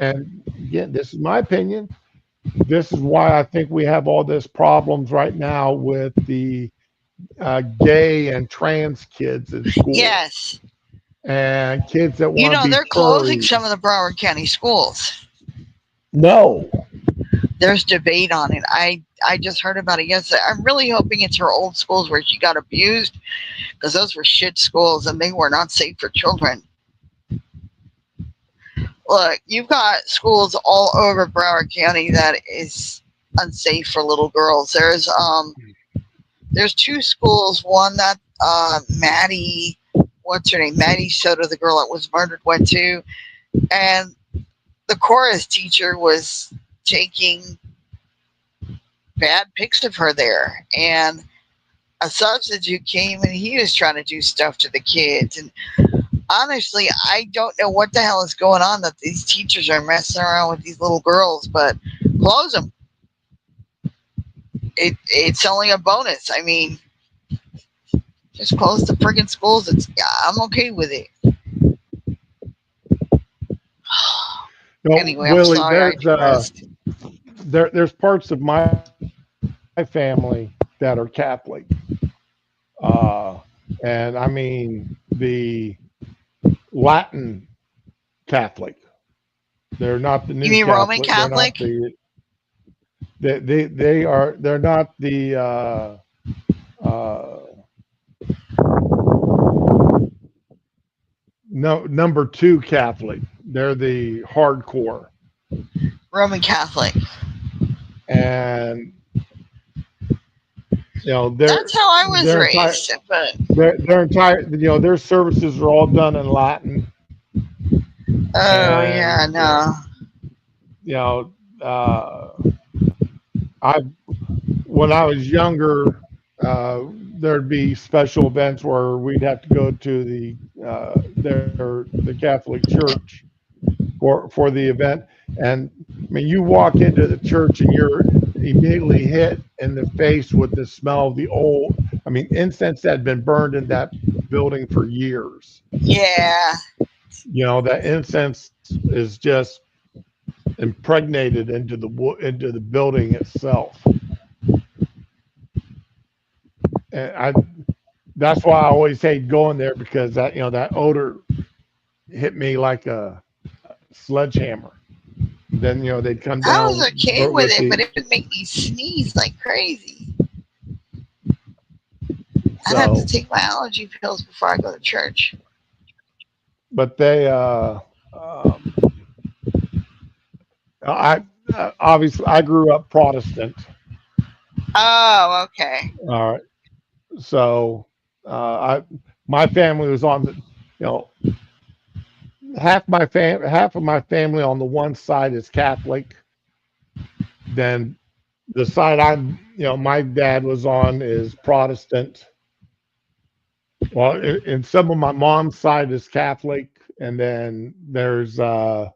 and again, this is my opinion, this is why I think we have all this problems right now with the gay and trans kids in school. Yes. and kids that You want to know, be they're closing furries. some of the Broward County schools. No. There's debate on it. I just heard about it yesterday. I'm really hoping it's her old schools where she got abused, because those were shit schools and they were not safe for children. Look, you've got schools all over Broward County that is unsafe for little girls. There's two schools. One that Maddie, what's her name? Maddie Soto, the girl that was murdered, went to, and the chorus teacher was taking bad pics of her there, and a substitute came and he was trying to do stuff to the kids. And honestly, I don't know what the hell is going on that these teachers are messing around with these little girls, but close them. It's only a bonus. I mean, just close the friggin' schools. I'm okay with it. No, Anyway, Willie, I'm sorry. there's parts of my family that are Catholic. And I mean the Latin Catholic. They're not the new You mean Catholic. Roman Catholic? They're not the number 2 Catholic. They're the hardcore Roman Catholic. And that's how I was raised. But their entire, their services are all done in Latin. Yeah, no. When I was younger, there'd be special events where we'd have to go to the Catholic Church for the event. And I mean, you walk into the church and you're immediately hit in the face with the smell of the old, incense that had been burned in that building for years. Yeah. That incense is just impregnated into the building itself. And that's why I always hate going there, because that odor hit me like a sledgehammer. Then they'd come down. I was okay with it, but it would make me sneeze like crazy. I'd have to take my allergy pills before I go to church. But they obviously I grew up Protestant. Oh, okay. All right. So my family was on the half of my family on the one side is Catholic. Then the side my dad was on is Protestant. Well, and some of my mom's side is Catholic, and then there's the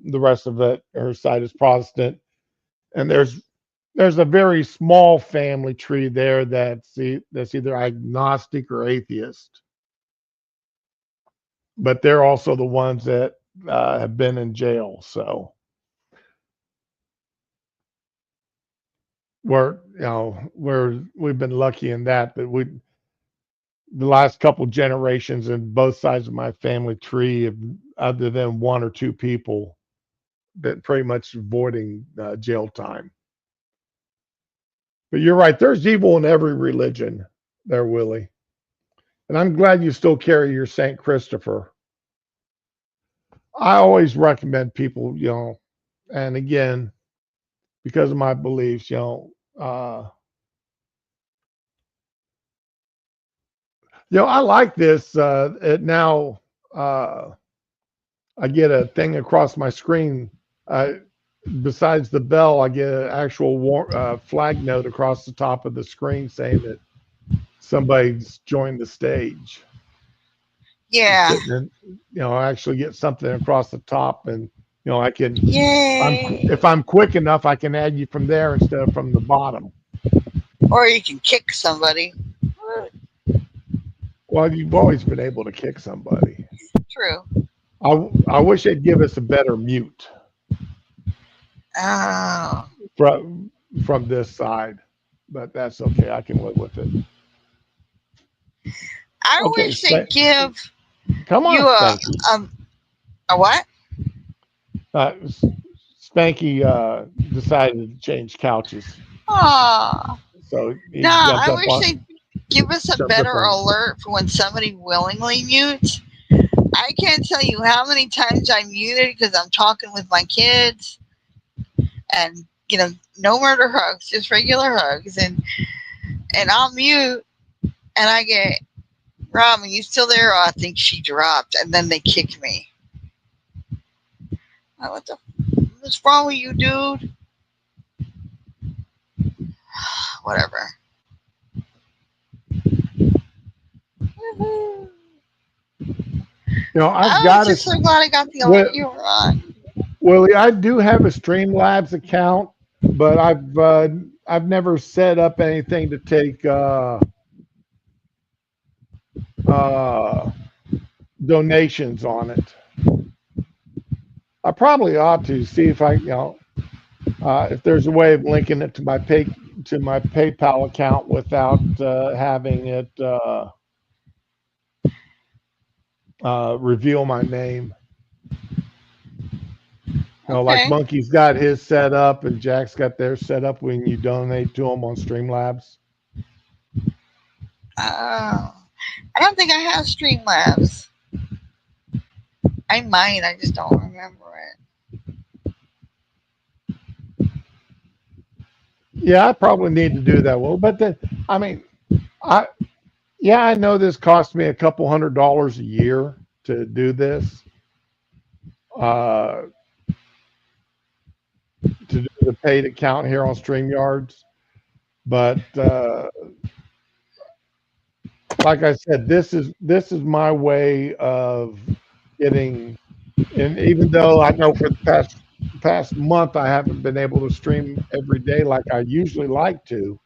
rest of it. Her side is Protestant, and there's a very small family tree there that's either agnostic or atheist. But they're also the ones that have been in jail. So we've been lucky in that the last couple generations in both sides of my family tree, have, other than one or two people, that pretty much avoiding jail time. But you're right. There's evil in every religion there, Willie. And I'm glad you still carry your St. Christopher. I always recommend people, and again, because of my beliefs, I like this. Now I get a thing across my screen. Besides the bell, I get an actual flag note across the top of the screen saying that somebody's joined the stage. Yeah. And, I actually get something across the top, and I can. Yay. If I'm quick enough, I can add you from there instead of from the bottom. Or you can kick somebody. Well, you've always been able to kick somebody. True. I wish they'd give us a better mute. Oh. From this side, but that's okay. I can live with it. I wish they'd give Come on, You Spanky. a what? Spanky decided to change couches, Ah, so he no, jumped I up wish on they'd give us a jumped up better on. alert for when somebody willingly mutes. I can't tell you how many times I muted because I'm talking with my kids, and no murder hugs, just regular hugs, and I'll mute, and I get, Rom, are you still there? Oh, I think she dropped, and then they kick me. What's wrong with you, dude? Whatever. I've I was got a just so glad I got the alert well, you were on. Willie. I do have a Streamlabs account, but I've never set up anything to take uh, donations on it. I probably ought to see if if there's a way of linking it to my PayPal account without having it reveal my name. Like Okay. Monkey's got his set up and Jack's got theirs set up when you donate to them on Streamlabs. I don't think I have Streamlabs. I might. I just don't remember it. Yeah, I probably need to do that. Well, but then, I mean, I know this costs me a couple $100 a year to do this. To do the paid account here on StreamYards. But like I said, this is my way of getting. And even though I know for the past month I haven't been able to stream every day like I usually like to,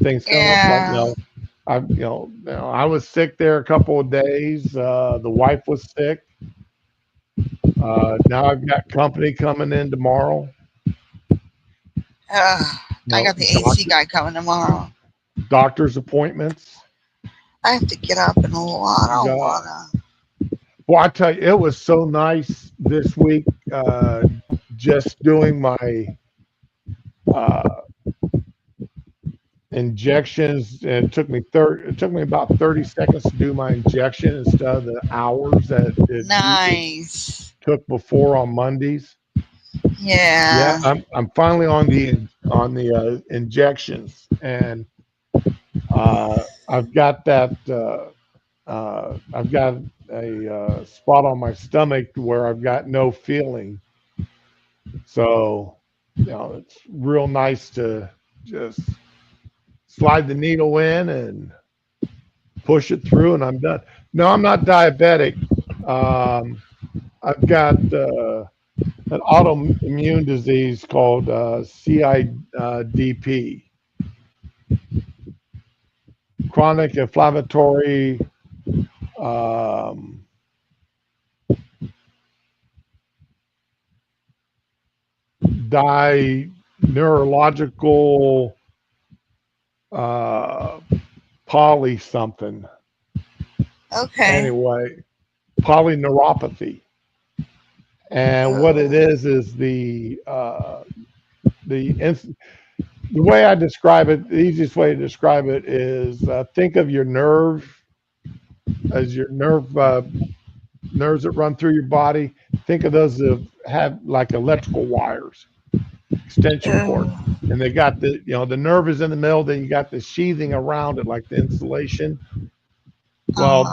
things come up like Yeah. I was sick there a couple of days. The wife was sick. Now I've got company coming in tomorrow. I got the AC guy coming tomorrow. Doctor's appointments. I have to get up in a lot. I don't wanna. Well, I tell you, it was so nice this week. Just doing my injections, and it took me about 30 seconds to do my injection instead of the hours that it Nice. took before on Mondays. Yeah. Yeah, I'm finally on the injections, and I've got that. I've got a spot on my stomach where I've got no feeling. So, it's real nice to just slide the needle in and push it through, and I'm done. No, I'm not diabetic. I've got an autoimmune disease called CIDP, chronic inflammatory neurological poly something. Okay. Anyway, polyneuropathy. And what it is the way I describe it, the easiest way to describe it is think of your nerve as your nerves that run through your body. Think of those that have like electrical wires, extension cord, and they got the nerve is in the middle. Then you got the sheathing around it, like the insulation. Well,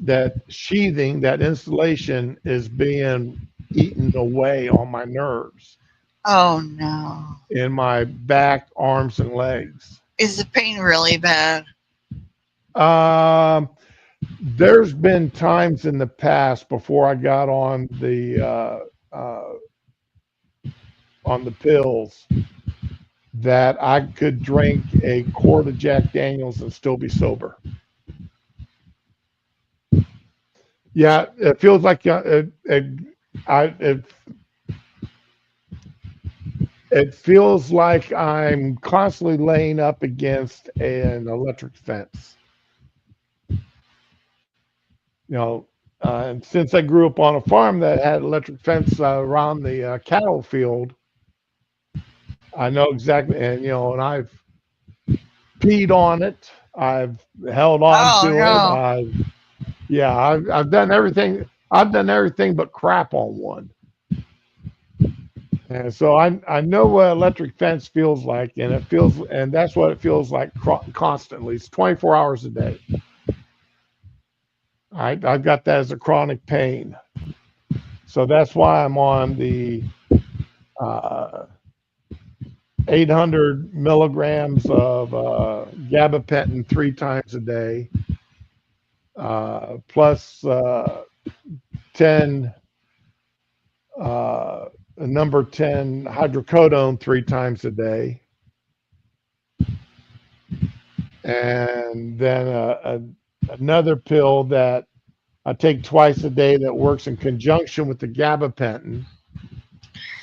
that sheathing, that insulation, is being eaten away on my nerves. Oh no. In my back, arms, and legs. Is the pain really bad? There's been times in the past before I got on the pills that I could drink a quart of Jack Daniels and still be sober. Yeah, it feels like it feels like I'm constantly laying up against an electric fence. and since I grew up on a farm that had electric fence around the cattle field, I know exactly. And and I've peed on it. I've held on Oh to it. no. I've done everything. I've done everything but crap on one. And so I know what electric fence feels like, and that's what it feels like constantly. It's 24 hours a day. I've got that as a chronic pain. So that's why I'm on the uh, 800 milligrams of gabapentin 3 times a day, plus 10 number 10 hydrocodone 3 times a day, and then another pill that I take twice a day that works in conjunction with the gabapentin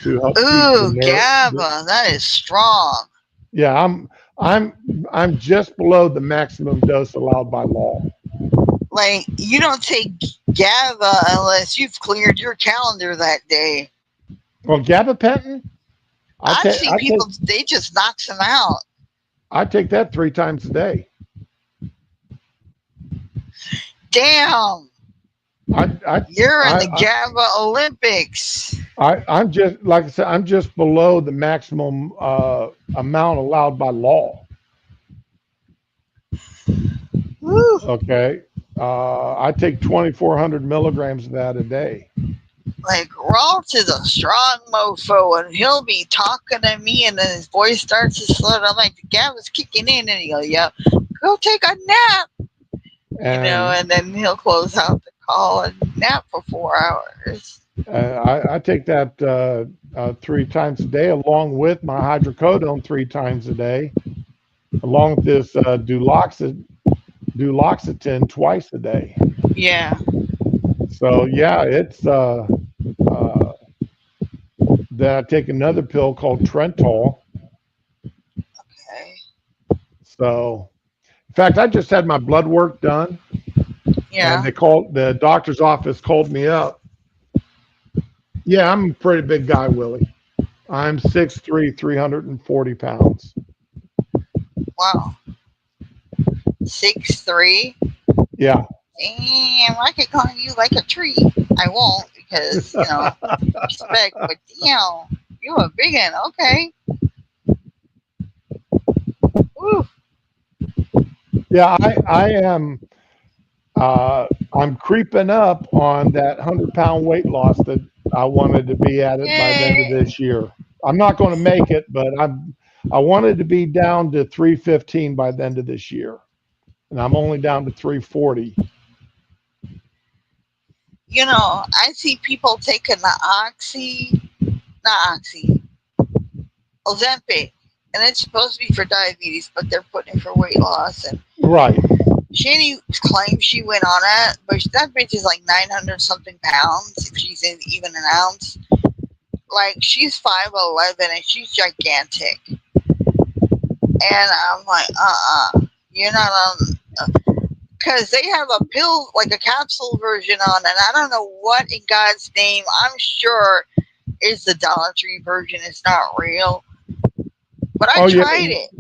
to help keep Ooh, GABA. That is strong. Yeah, I'm just below the maximum dose allowed by law. Like, you don't take GABA unless you've cleared your calendar that day. Well, gabapentin, I've seen people, they just knocks them out. I take that 3 times a day. Damn. You're in the GABA Olympics. I'm just, like I said, I'm just below the maximum amount allowed by law. Woo. Okay. I take 2,400 milligrams of that a day. Like, Rolf is a strong mofo, and he'll be talking to me, and then his voice starts to slow. I'm like, the GABA's kicking in, and he goes, yeah, go take a nap. And then he'll close out the call and nap for 4 hours. I take that 3 times a day, along with my hydrocodone 3 times a day, along with this duloxetine twice a day. Yeah. So yeah, it's then I take another pill called Trentol. Okay. So, in fact, I just had my blood work done. Yeah. And the doctor's office called me up. Yeah, I'm a pretty big guy, Willie. I'm 6'3", 340 pounds. Wow. 6'3"? Yeah. Damn, I could call you like a tree. I won't because, respect, but damn, you're a big one. Okay. Woo. Yeah, I am. I'm creeping up on that 100-pound weight loss that I wanted to be at it by the end of this year. I'm not going to make it, but I wanted to be down to 315 by the end of this year, and I'm only down to 340. I see people taking the Ozempic, and it's supposed to be for diabetes, but they're putting it for weight loss. And right. Shani claims she went on it, but that bitch is like 900 something pounds, if she's in even an ounce. Like, she's 5'11" and she's gigantic. And I'm like, you're not on. Because they have a pill, like a capsule version on, and I don't know what in God's name. I'm sure it's the Dollar Tree version. It's not real. But I tried it.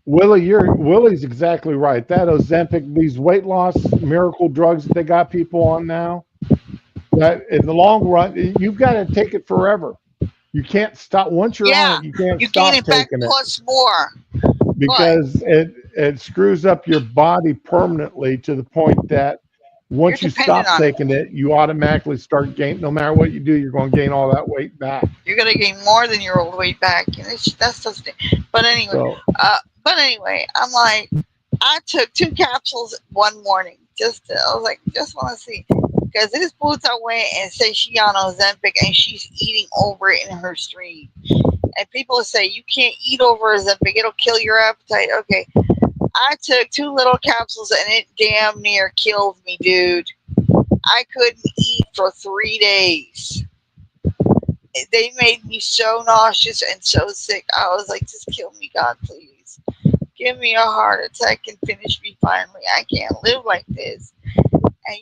Willie's exactly right. That Ozempic, these weight loss miracle drugs that they got people on now, that in the long run, you've got to take it forever. You can't stop. Once you're on it, you can't stop taking it. You gain it back plus more. Because it screws up your body permanently to the point that once you stop taking it, you automatically start gaining. No matter what you do, you're going to gain all that weight back. You're going to gain more than your old weight back. And that's just. But anyway, I'm like, I took 2 capsules one morning. I was like, just want to see. Because this boots I went and say she on Ozempic and she's eating over it in her stream. And people say, you can't eat over Ozempic, it'll kill your appetite. Okay. I took 2 little capsules and it damn near killed me, dude. I couldn't eat for 3 days. They made me so nauseous and so sick. I was like, just kill me, God, please. Give me a heart attack and finish me finally. I can't live like this. And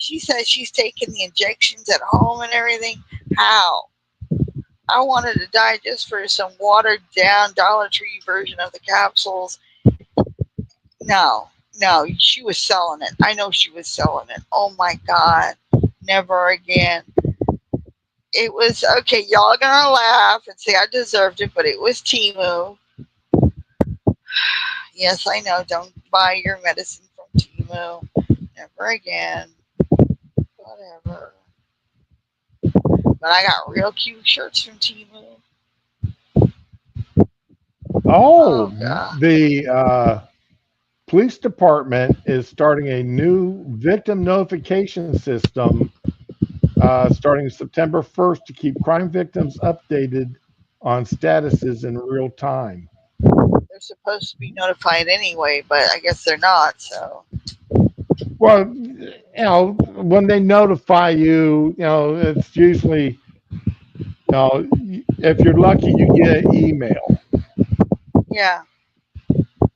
She says she's taking the injections at home and everything. How? I wanted to die just for some watered down Dollar Tree version of the capsules. No, she was selling it. I know she was selling it. Oh my God. Never again. It was, okay, y'all gonna laugh and say I deserved it, but it was Temu. Yes, I know. Don't buy your medicine from Temu. Never again. Whatever. But I got real cute shirts from Temu. Oh, God. the police department is starting a new victim notification system starting September 1st to keep crime victims updated on statuses in real time. They're supposed to be notified anyway, but I guess they're not, so. Well, you know, when they notify you, you know, it's usually, you know, if you're lucky, you get an email. Yeah.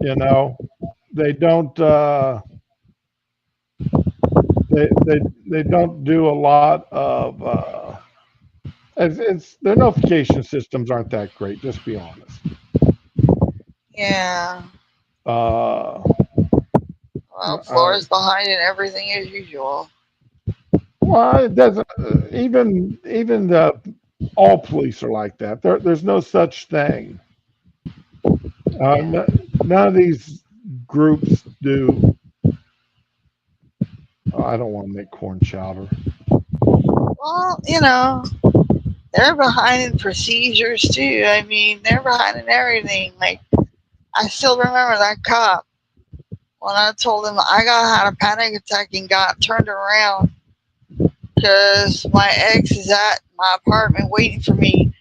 You know, they don't. They don't do a lot of. It's their notification systems aren't that great. Just be honest. Yeah. Uh, Well, Flora's behind in everything as usual. well, it doesn't. Even the all police are like that. There's no such thing. None of these groups do. Oh, I don't want to make corn chowder. Well, you know, they're behind in procedures too. I mean, they're behind in everything. Like, I still remember that cop when I told him I had a panic attack and got turned around because my ex is at my apartment waiting for me.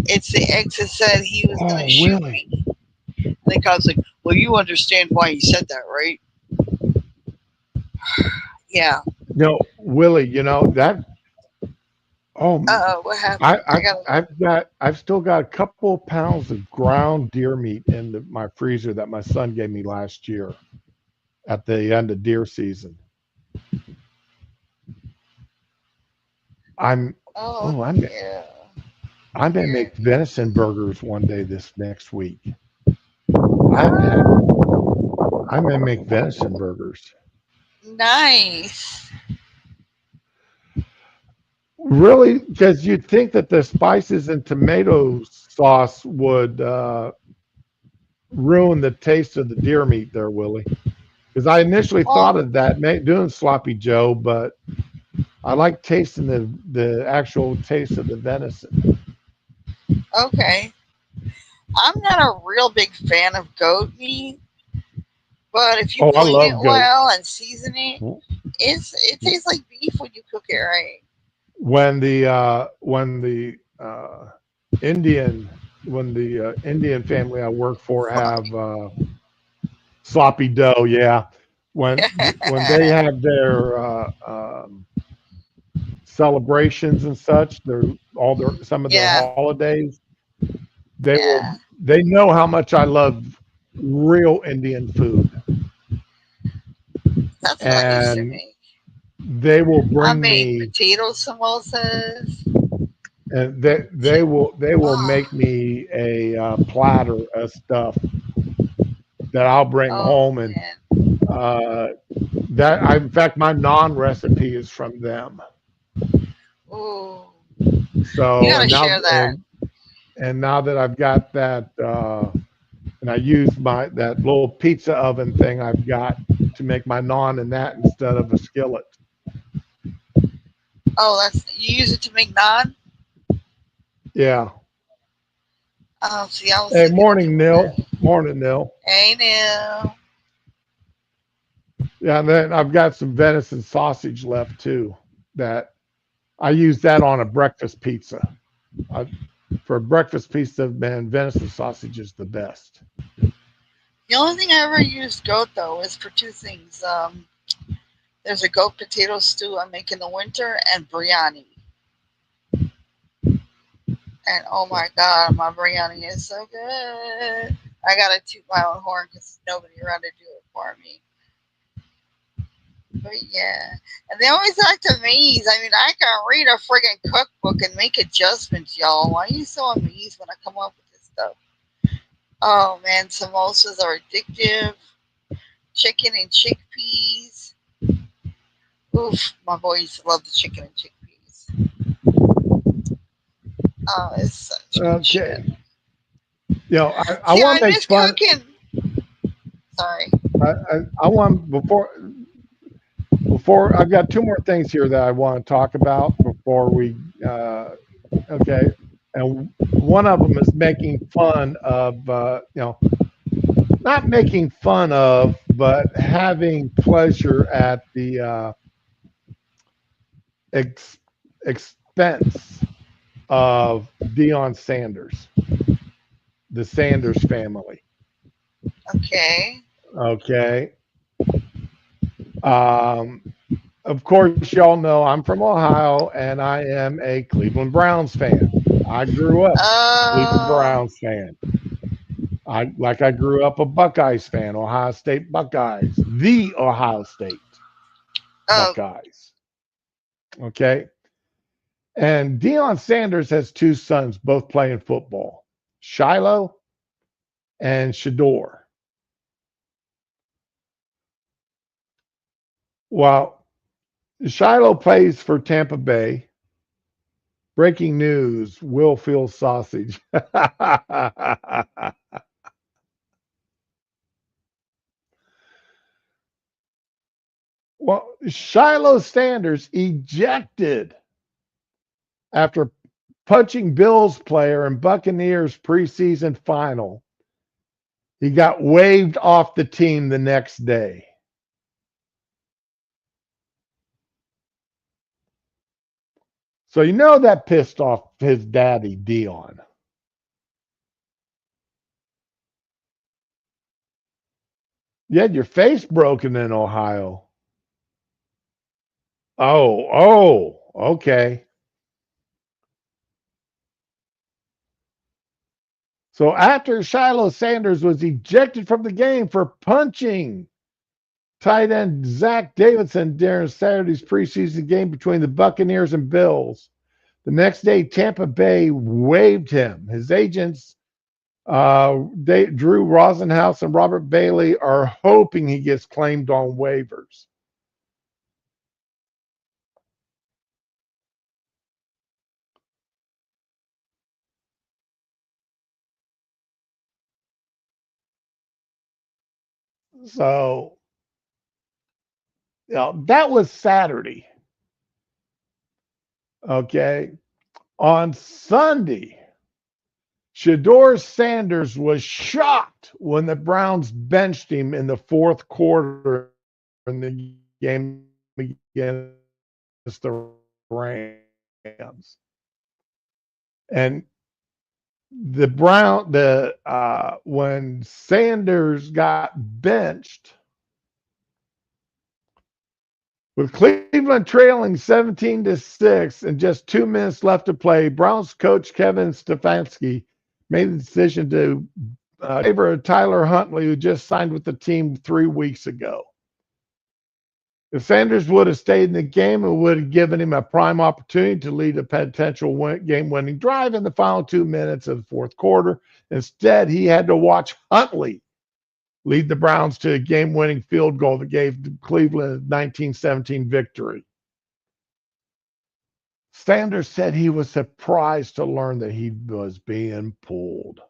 It's the ex that said he was going to shoot me. And the cop's like, well, you understand why he said that, right? Yeah. No, Willie, you know that. Oh, What happened? I've still got a couple of pounds of ground deer meat in my freezer that my son gave me last year at the end of deer season. I'm yeah. I may make venison burgers one day this next week. I may make venison burgers. Nice. Really, because you'd think that the spices and tomato sauce would ruin the taste of the deer meat there, Willie. Because I initially thought of that, doing sloppy Joe, but I like tasting the actual taste of the venison. Okay. I'm not a real big fan of goat meat, but if you clean it well and season it, it tastes like beef when you cook it right. When the Indian family I work for have sloppy dough, yeah. When they have their celebrations and such, some of their holidays, they know how much I love real Indian food. That's what I used to make. They will bring me potato samosas. And they will make me a platter of stuff that I'll bring home, and in fact, my naan recipe is from them. Ooh. So you gotta share that. And now that I've got that, and I use that little pizza oven thing I've got to make my naan in that instead of a skillet. Oh, you use it to make naan? Yeah. Oh, see, I was. Hey, morning, Neil. Morning, Neil. Hey, Neil. Yeah, and then I've got some venison sausage left too. That I use that on a breakfast pizza. For a breakfast pizza, man, venison sausage is the best. The only thing I ever used goat though is for two things. There's a goat potato stew I make in the winter and biryani. And oh my God, my biryani is so good. I gotta toot my own horn because nobody around to do it for me. But yeah, and they always act amazed. I mean, I can read a friggin' cookbook and make adjustments, y'all. Why are you so amazed when I come up with this stuff? Oh man, samosas are addictive. Chicken and chickpeas. Oof, my boys love the chicken and chickpeas. Oh, it's such good Okay. shit. I See, want I to make miss fun. cooking. Sorry. I want before I've got two more things here that I want to talk about before we okay, and one of them is making fun of not making fun of, but having pleasure at the ex- expense of Deion Sanders, the Sanders family. Okay. Okay. Um, of course, y'all know I'm from Ohio and I am a Cleveland Browns fan. I grew up Cleveland Uh, Browns fan. I grew up a Buckeyes fan, Ohio State Buckeyes, the Ohio State oh, Buckeyes. Okay. And Deion Sanders has two sons, both playing football, Shiloh and Shador. Well, Shiloh plays for Tampa Bay. Breaking news: Will Field sausage. Well, Shiloh Sanders ejected after punching Bills player in Buccaneers preseason final. He got waived off the team the next day. So you know that pissed off his daddy, Dion. You had your face broken in Ohio. Okay. So after Shiloh Sanders was ejected from the game for punching tight end Zach Davidson during Saturday's preseason game between the Buccaneers and Bills, the next day Tampa Bay waived him. His agents, Drew Rosenhaus and Robert Bailey, are hoping he gets claimed on waivers. So, that was Saturday. Okay. On Sunday, Shador Sanders was shocked when the Browns benched him in the fourth quarter in the game against the Rams. And when Sanders got benched, with Cleveland trailing 17-6 and just 2 minutes left to play, Browns coach Kevin Stefanski made the decision to favor Tyler Huntley, who just signed with the team 3 weeks ago. If Sanders would have stayed in the game, it would have given him a prime opportunity to lead a potential game-winning drive in the final 2 minutes of the fourth quarter. Instead, he had to watch Huntley lead the Browns to a game-winning field goal that gave Cleveland a 1917 victory. Sanders said he was surprised to learn that he was being pulled.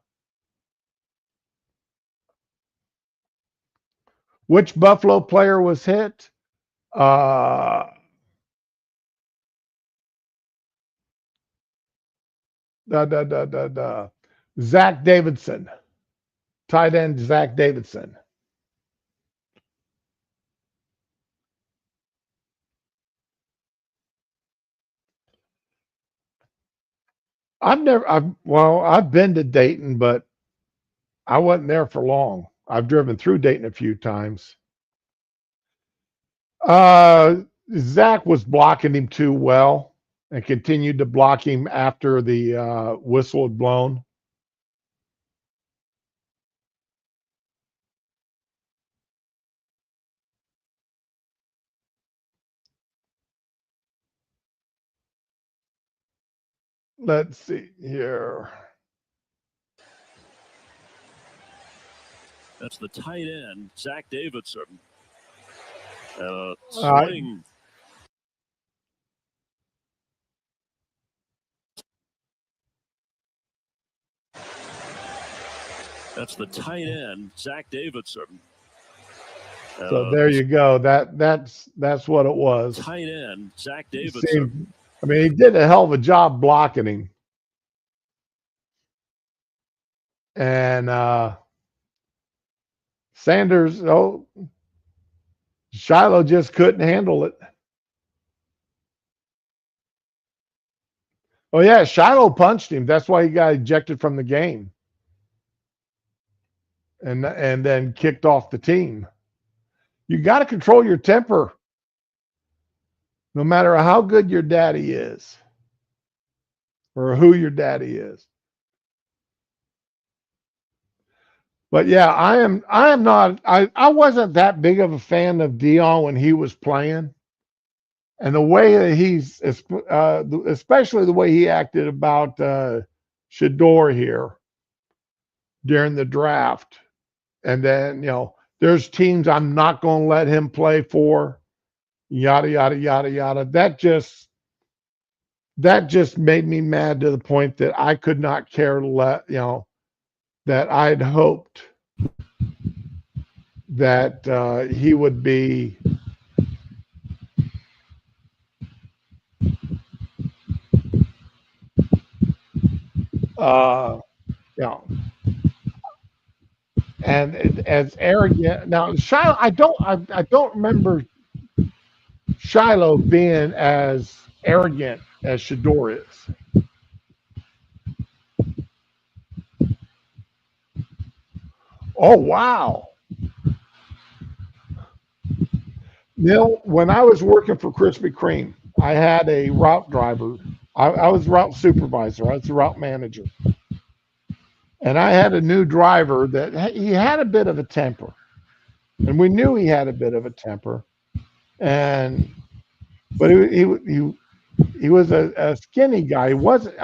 Which Buffalo player was hit? Zach Davidson, tight end Zach Davidson. I've been to Dayton, but I wasn't there for long. I've driven through Dayton a few times. Zach was blocking him too well and continued to block him after the whistle had blown. let's see here. That's the tight end, Zach Davidson. right. Swing. That's the tight end, Zach Davidson. So there you go. That's what it was. Tight end, Zach He Davidson. he did a hell of a job blocking him. And Sanders, Shiloh just couldn't handle it. Oh yeah, Shiloh punched him. That's why he got ejected from the game. And then kicked off the team. You got to control your temper. No matter how good your daddy is or who your daddy is. But yeah, I wasn't that big of a fan of Dion when he was playing. And the way that he's, especially the way he acted about Shedeur here during the draft. And then, there's teams I'm not going to let him play for, yada, yada, yada, yada. That just made me mad to the point that I could not care that I'd hoped that he would be and as arrogant. Now Shiloh, I don't remember Shiloh being as arrogant as Shedeur is. Oh wow. Neil, when I was working for Krispy Kreme, I had a route driver. I was route supervisor. I was the route manager. And I had a new driver that he had a bit of a temper. And we knew he had a bit of a temper. But he was a skinny guy. He wasn't,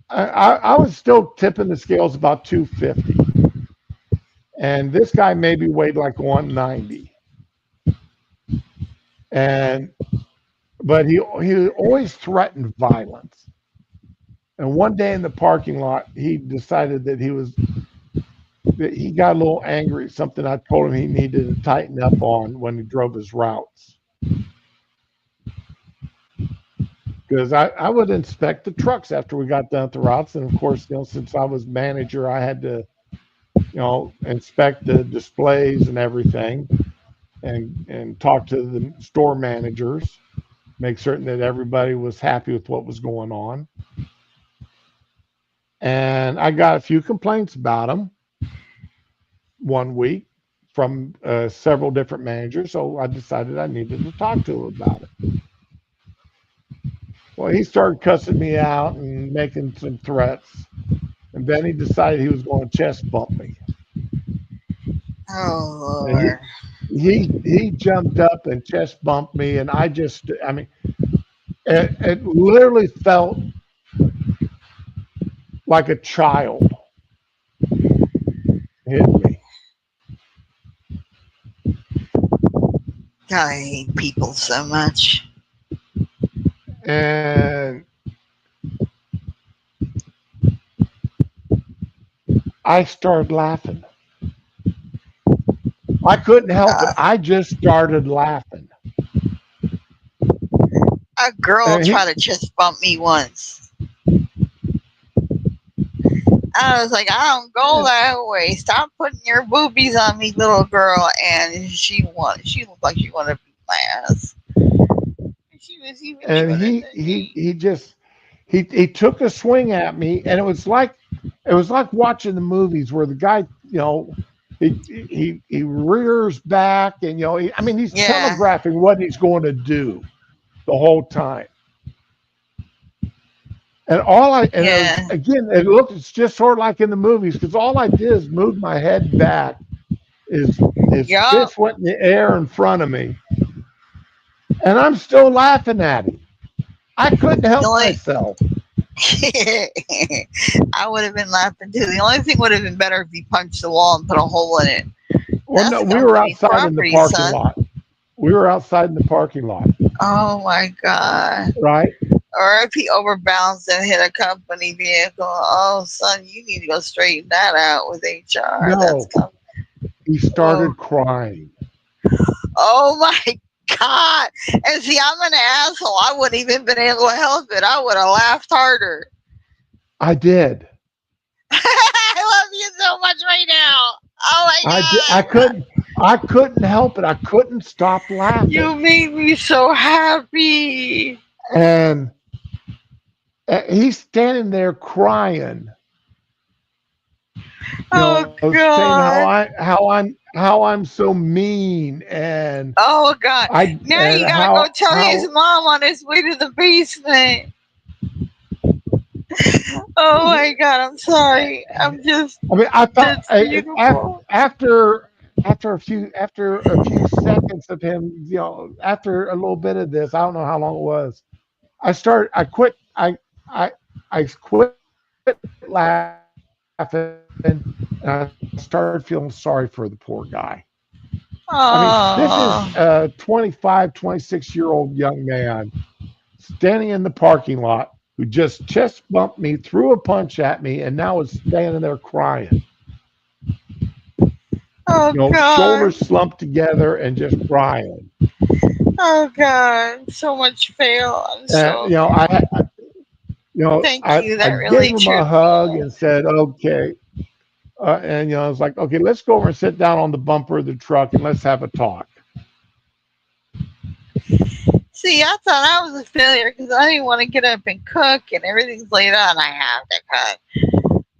I was still tipping the scales about 250. And this guy maybe weighed like 190. But he always threatened violence. And one day in the parking lot, he decided that he got a little angry at something I told him he needed to tighten up on when he drove his routes. Because I would inspect the trucks after we got done with the routes. And of course, since I was manager, I had to, inspect the displays and everything and talk to the store managers, make certain that everybody was happy with what was going on. And I got a few complaints about him one week from several different managers. So I decided I needed to talk to him about it. Well, he started cussing me out and making some threats. And then he decided he was going to chest bump me. Oh, Lord. He jumped up and chest bumped me. And it literally felt like a child hit me. I hate people so much. And I started laughing. I couldn't help it. I just started laughing. A girl tried to chest bump me once. I was like, I don't go that way. Stop putting your boobies on me, little girl. And she looked like she wanted to beat my ass. She was even. And he took a swing at me, and it was like watching the movies where the guy, he rears back, and he's telegraphing what he's going to do the whole time. And it's just sort of like in the movies, because all I did is move my head back. His fist went in the air in front of me. And I'm still laughing at him. I couldn't help The only- myself. I would have been laughing too. The only thing would have been better if he punched the wall and put a hole in it. Well, That's no, the we were company's outside in the property, parking son. lot. We were outside in the parking lot, Oh my god. right? Or if he overbalanced and hit a company vehicle. Oh, son, you need to go straighten that out with HR. No, he started crying. Oh my god. And see, I'm an asshole. I wouldn't even been able to help it. I would have laughed harder. I did. I love you so much right now. Oh my god. I did. I couldn't help it. I couldn't stop laughing. You made me so happy. And he's standing there crying. Oh saying god. how I'm so mean, and Oh god. Now and you gotta go tell his mom on his way to the basement. Oh my god, I'm sorry. I'm just I mean, I thought that's beautiful. after a few seconds of him, after a little bit of this, I don't know how long it was. I quit laughing, and I started feeling sorry for the poor guy. I mean, this is a 25, 26-year-old young man standing in the parking lot who just chest bumped me, threw a punch at me, and now is standing there crying. Oh god. Shoulders slumped together and just crying. Oh god. So much fail. I'm so Thank you. That I really gave him cheered a me hug up. and said, okay. And I was like, okay, let's go over and sit down on the bumper of the truck and let's have a talk. See, I thought I was a failure because I didn't want to get up and cook, and everything's laid out, and I have to cook.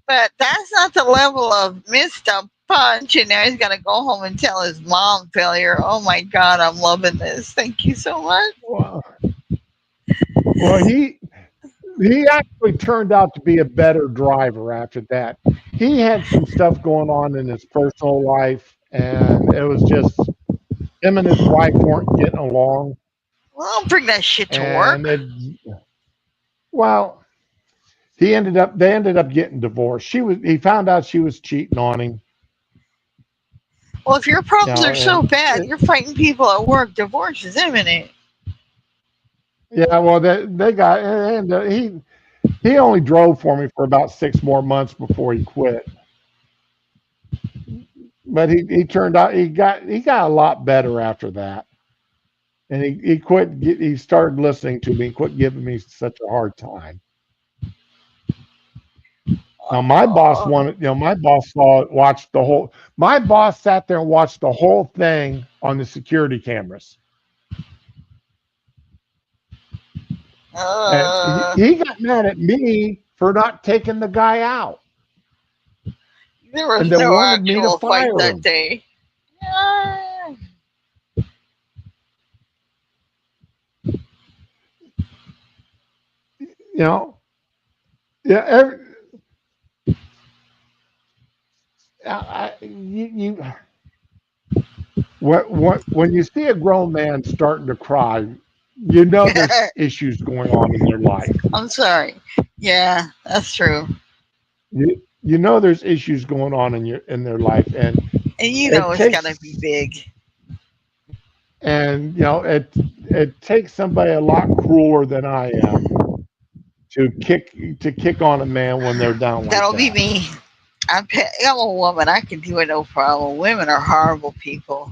But that's not the level of missed a punch, and now he's got to go home and tell his mom failure. Oh my god, I'm loving this. Thank you so much. Well, he actually turned out to be a better driver after that. He had some stuff going on in his personal life, and it was just him and his wife weren't getting along. Well, don't bring that shit to work. They ended up getting divorced. He found out she was cheating on him. Well, if your problems are so bad, you're fighting people at work. Divorce is imminent. Yeah, well, they got, and he only drove for me for about 6 more months before he quit. But he turned out he got a lot better after that, and he quit. He started listening to me, quit giving me such a hard time. Now my boss wanted, my boss my boss sat there and watched the whole thing on the security cameras. And he got mad at me for not taking the guy out. There was no actual fight that day. When you see a grown man starting to cry, you know there's issues going on in their life. I'm sorry. Yeah, that's true. You know there's issues going on in their life, and you know it's gotta be big. And it takes somebody a lot crueler than I am to kick on a man when they're down like that. That'll be me. I'm a woman. I can do it no problem. Women are horrible people.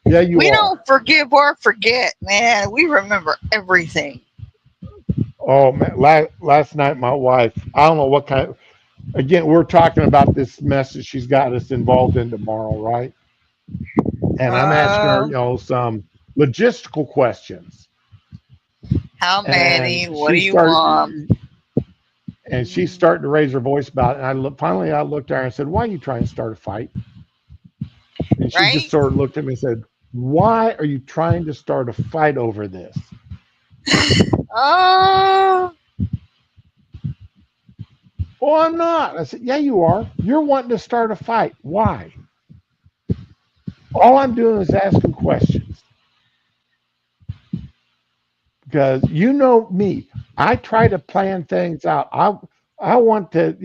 Yeah, we don't forgive or forget, man. We remember everything. Oh man, last night my wife, I don't know what kind of, again, we're talking about this mess that she's got us involved in tomorrow, right? And I'm asking her, some logistical questions. How many? What do you want? And she's starting to raise her voice about it. And finally I looked at her and said, "Why are you trying to start a fight?" And she just sort of looked at me and said, "Why are you trying to start a fight over this?" Oh. Well, I'm not. I said, "Yeah, you are. You're wanting to start a fight. Why?" All I'm doing is asking questions. because you know me, I try to plan things out. I want to,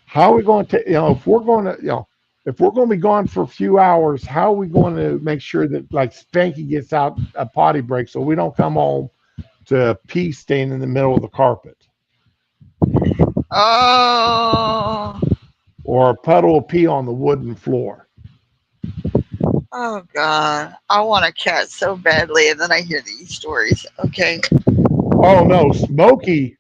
how are we going to, if we're going to, if we're going to be gone for a few hours, how are we going to make sure that like Spanky gets out a potty break so we don't come home to a pee stain in the middle of the carpet Oh, or a puddle of pee on the wooden floor? oh God. I want a cat so badly, and then I hear these stories. Okay. Oh no, Smokey.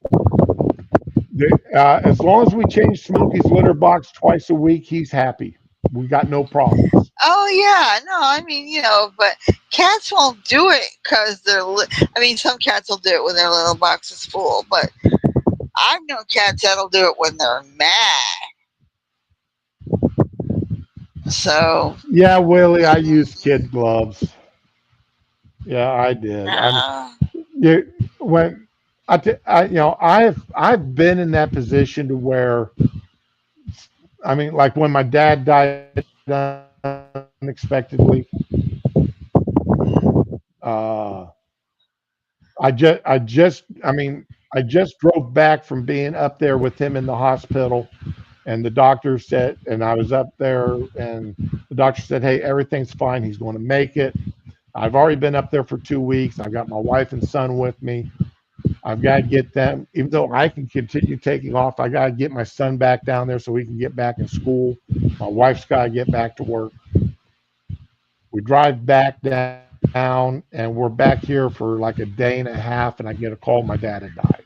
As long as we change Smokey's litter box twice a week, he's happy. We got no problems. Oh yeah, no, I mean, but cats won't do it because I mean, some cats will do it when their little box is full, but I've known cats that'll do it when they're mad. So Yeah, Willie, I use kid gloves. Yeah, I did. When I've been in that position to where, I mean, like when my dad died unexpectedly. Uh, I just drove back from being up there with him in the hospital, and the doctor said, and I was up there, and the doctor said, "Hey, everything's fine. He's going to make it." I've already been up there for 2 weeks. I've got my wife and son with me. I've got to get them, even though I can continue taking off, I got to get my son back down there so he can get back in school. My wife's got to get back to work. We drive back down, and we're back here for like a day and a half, and I get a call my dad had died.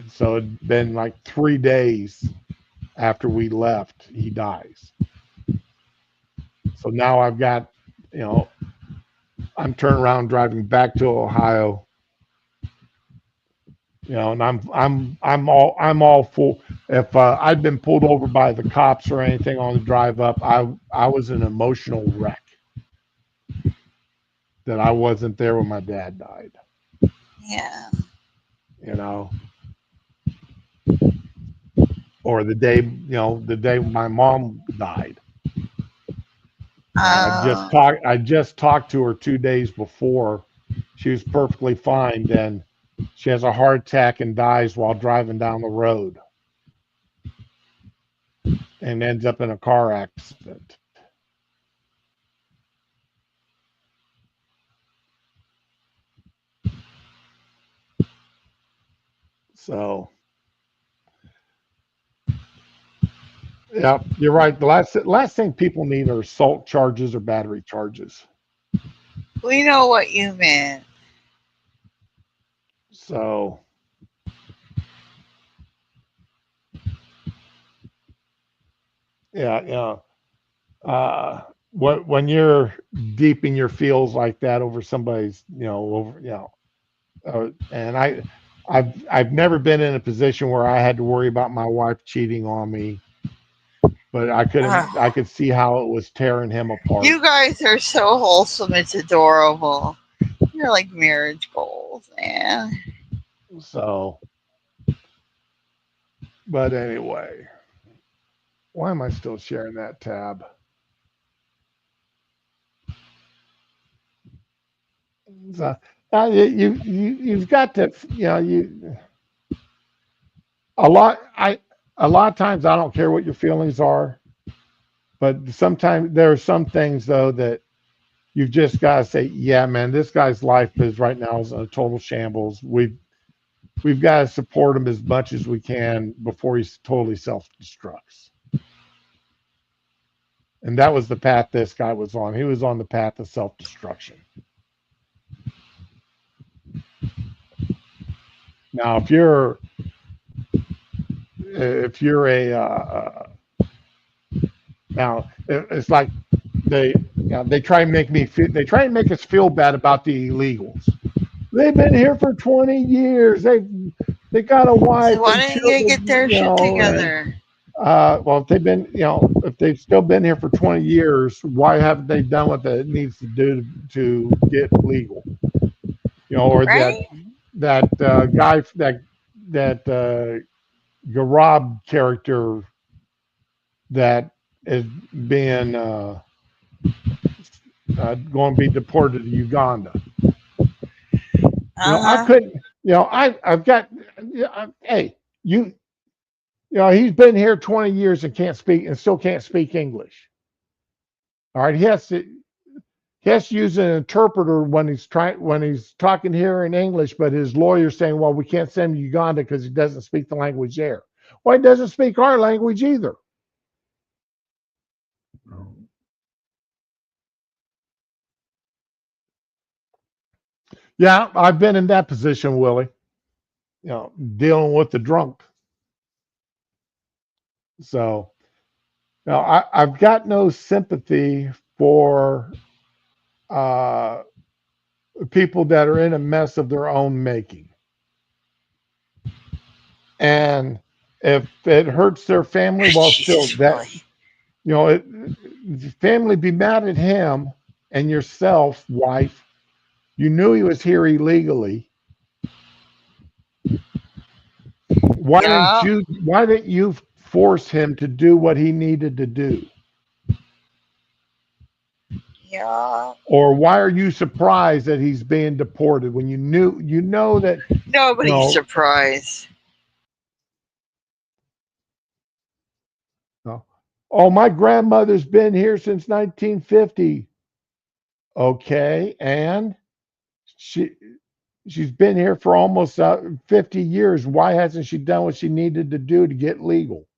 So it'd been like 3 days after we left, he dies. So now I've got, I'm turning around driving back to Ohio, and I'm all full. If I'd been pulled over by the cops or anything on the drive up, I was an emotional wreck that I wasn't there when my dad died. yeah. Or the day my mom died. I just talked to her 2 days before. She was perfectly fine. Then she has a heart attack and dies while driving down the road, and ends up in a car accident. So, yeah, you're right. The last thing people need are assault charges or battery charges. We know what you meant. So, yeah. When you're deep in your feels like that over somebody's, and I've never been in a position where I had to worry about my wife cheating on me, but I could see how it was tearing him apart. You guys are so wholesome. It's adorable. You're like marriage goals, man. So, but anyway, why am I still sharing that tab? So, you've got to, a lot of times I don't care what your feelings are, but sometimes there are some things though that you've just got to say, yeah, man, this guy's life is right now is a total shambles. We've got to support him as much as we can before he totally self-destructs. And that was the path this guy was on. He was on the path of self-destruction. Now, if you're now it's like they try and make us feel bad about the illegals. They've been here for 20 years. They got a wife. So why don't you get their shit together? Well, if they've still been here for 20 years, why haven't they done what it needs to do to get legal? Or right? that guy, that Garab character that is being going to be deported to Uganda. I Uh-huh. couldn't. I've got. Hey, he's been here 20 years and still can't speak English. All right, he has to use an interpreter when he's talking here in English, but his lawyer's saying, well, we can't send him to Uganda because he doesn't speak the language there. Well, he doesn't speak our language either. Yeah, I've been in that position, Willie. Dealing with the drunk. So I've got no sympathy for people that are in a mess of their own making. And if it hurts their family, well, still Jesus, that, really. family be mad at him and yourself, wife. You knew he was here illegally. Yeah. Why didn't you force him to do what he needed to do? Yeah. Or why are you surprised that he's being deported when you know that Nobody's surprised. Oh, my grandmother's been here since 1950. Okay, and she's been here for almost 50 years. Why hasn't she done what she needed to do to get legal?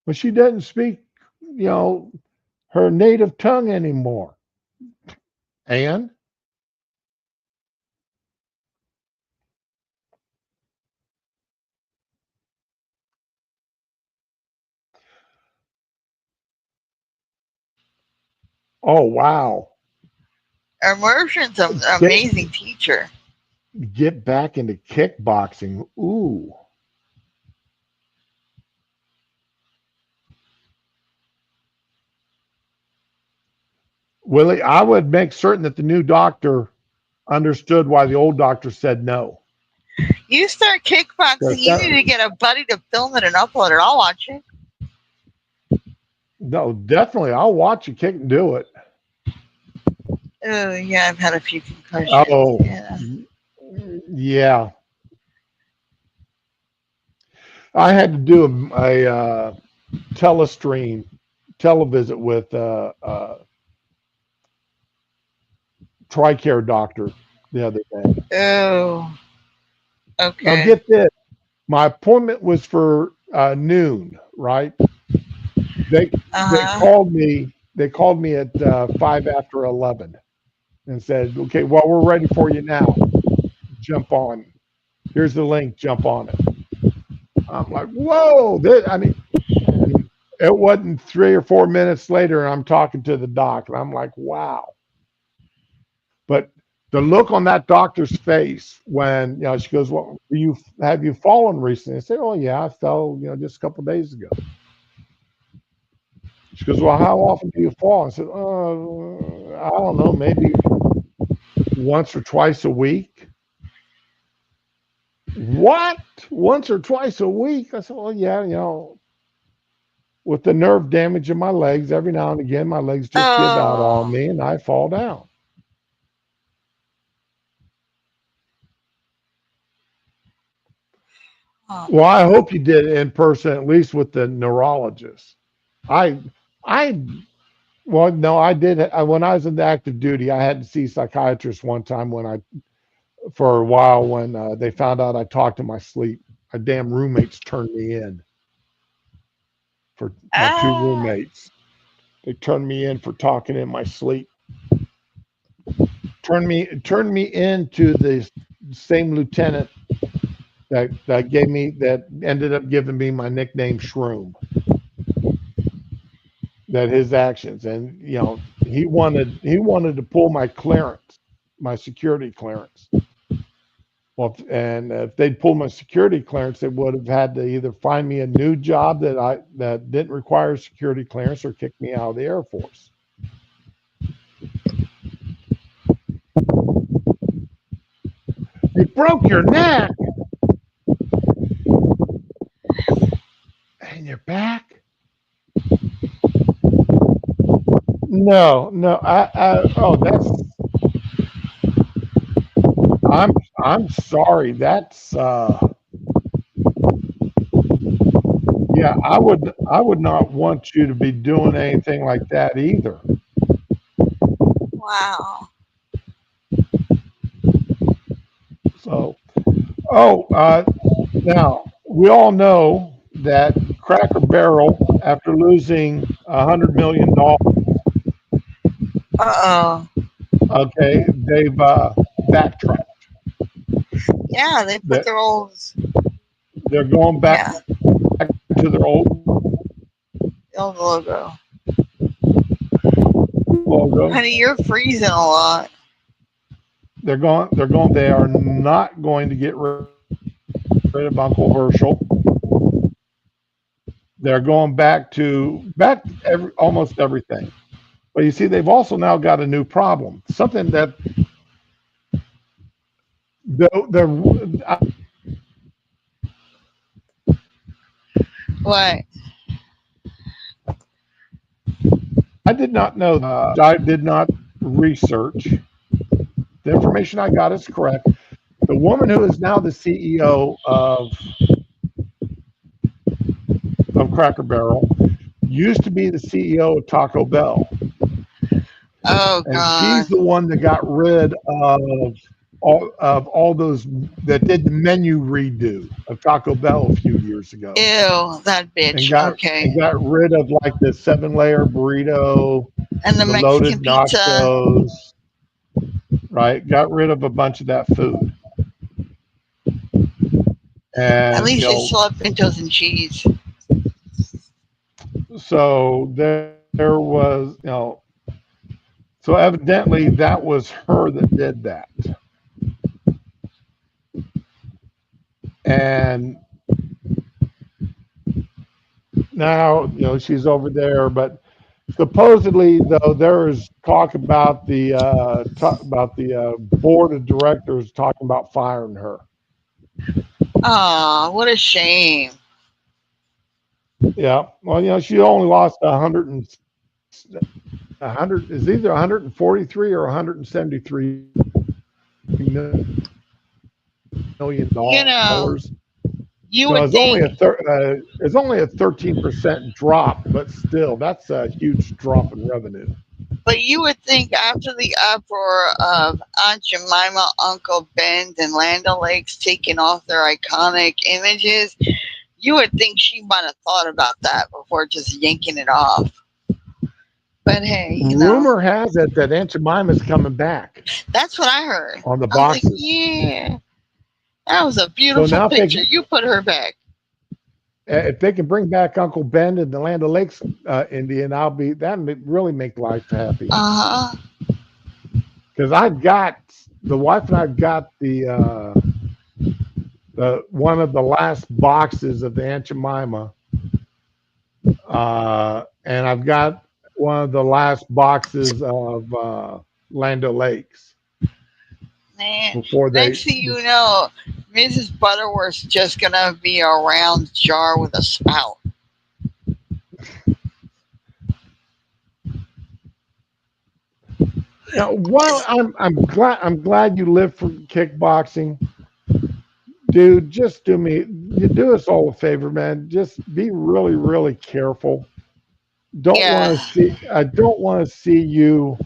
But she doesn't speak, her native tongue anymore. And oh, wow. Immersion's an amazing teacher. Get back into kickboxing. Ooh. Willie, I would make certain that the new doctor understood why the old doctor said no. You start kickboxing, you need to get a buddy to film it and upload it. I'll watch it. No, definitely. I'll watch you kick and do it. Oh, yeah, I've had a few concussions. Oh, yeah. I had to do a televisit with TRICARE doctor the other day. Oh, okay. Now get this. My appointment was for noon, right? They called me. They called me at 5 after 11 and said, "Okay, well, we're ready for you now. Jump on. Here's the link. Jump on it." I'm like, "Whoa!" It wasn't 3 or 4 minutes later, and I'm talking to the doc, and I'm like, "Wow!" But the look on that doctor's face when she goes, "Well, have you fallen recently?" I said, "Oh yeah, I fell just a couple of days ago." She goes, "Well, how often do you fall?" I said, "I don't know, maybe once or twice a week." What? Once or twice a week? I said, "Well, yeah, with the nerve damage in my legs, every now and again, my legs just give out on me and I fall down." Well, I hope you did it in person, at least with the neurologist. Well, no, I did. When I was in the active duty, I had to see a psychiatrist one time for a while when they found out I talked in my sleep. My damn roommates turned me in for my two roommates. They turned me in for talking in my sleep. Turned me into the same lieutenant that ended up giving me my nickname Shroom. That his actions, and he wanted to pull my clearance, my security clearance. Well, and if they'd pulled my security clearance, they would have had to either find me a new job that didn't require security clearance or kick me out of the Air Force. You broke your neck. And you're back? No. I'm sorry. That's yeah, I would not want you to be doing anything like that either. Wow. So, now we all know that Cracker Barrel, after losing $100 million, Uh-oh. okay, they've backtracked. Yeah, they put their old, They're going back yeah, to their old the old logo. logo. Honey, you're freezing a lot. They are not going to get rid of Uncle Herschel. They're going back to almost everything. But you see, they've also now got a new problem. Something that What? I did not know that. I did not research. The information I got is correct. The woman who is now the CEO of Cracker Barrel used to be the CEO of Taco Bell. Oh, And God. she's the one that got rid of all those that did the menu redo of Taco Bell a few years ago. Ew, that bitch. And got rid of like the 7-layer burrito And the Mexican loaded pizza. nachos. Right, got rid of a bunch of that food. And At least they still have pintos and cheese. So there was, so evidently that was her that did that. And now, she's over there, but supposedly, though, there is talk about the board of directors talking about firing her. Aw, what a shame. Yeah, well, she only lost 100 is either 143 or 173 million dollars. You would it's think it's only a 13% drop, but still, that's a huge drop in revenue. But you would think after the uproar of Aunt Jemima, Uncle Ben, and Land O'Lakes taking off their iconic images, you would think she might have thought about that before just yanking it off. But hey, rumor has it that Aunt Jemima's coming back. That's what I heard. On the boxes. Like, yeah. That was a beautiful picture. You put her back. If they can bring back Uncle Ben and the Land O'Lakes Indian, that would really make life happy. Uh-huh. Because the wife and I've got the one of the last boxes of the Aunt Jemima, and I've got one of the last boxes of Land O'Lakes. Man, next thing you know, Mrs. Butterworth's just gonna be a round jar with a spout. Well, I'm glad you live for kickboxing, dude. Just you do us all a favor, man. Just be really, really careful. I don't want to see you.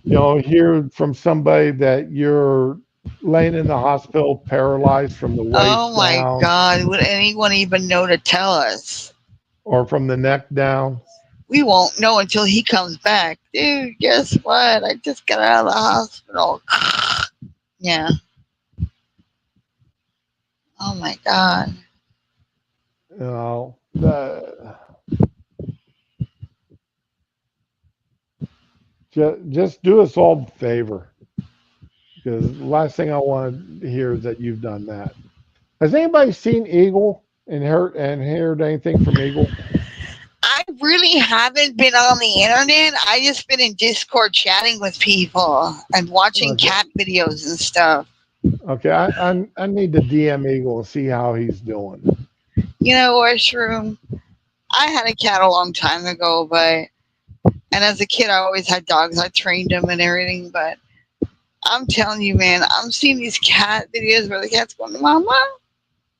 Hear from somebody that you're laying in the hospital paralyzed from the waist down. Oh my God, would anyone even know to tell us? Or from the neck down? We won't know until he comes back. Dude, guess what? I just got out of the hospital. Yeah. Oh my God. Just do us all a favor, because the last thing I want to hear is that you've done that. Has anybody seen Eagle and heard anything from Eagle? I really haven't been on the internet. I just been in Discord chatting with people and watching cat videos and stuff. Okay, I need to DM Eagle and see how he's doing. You know what, Shroom? I had a cat a long time ago, and as a kid, I always had dogs. I trained them and everything, but I'm telling you, man, I'm seeing these cat videos where the cat's going, Mama,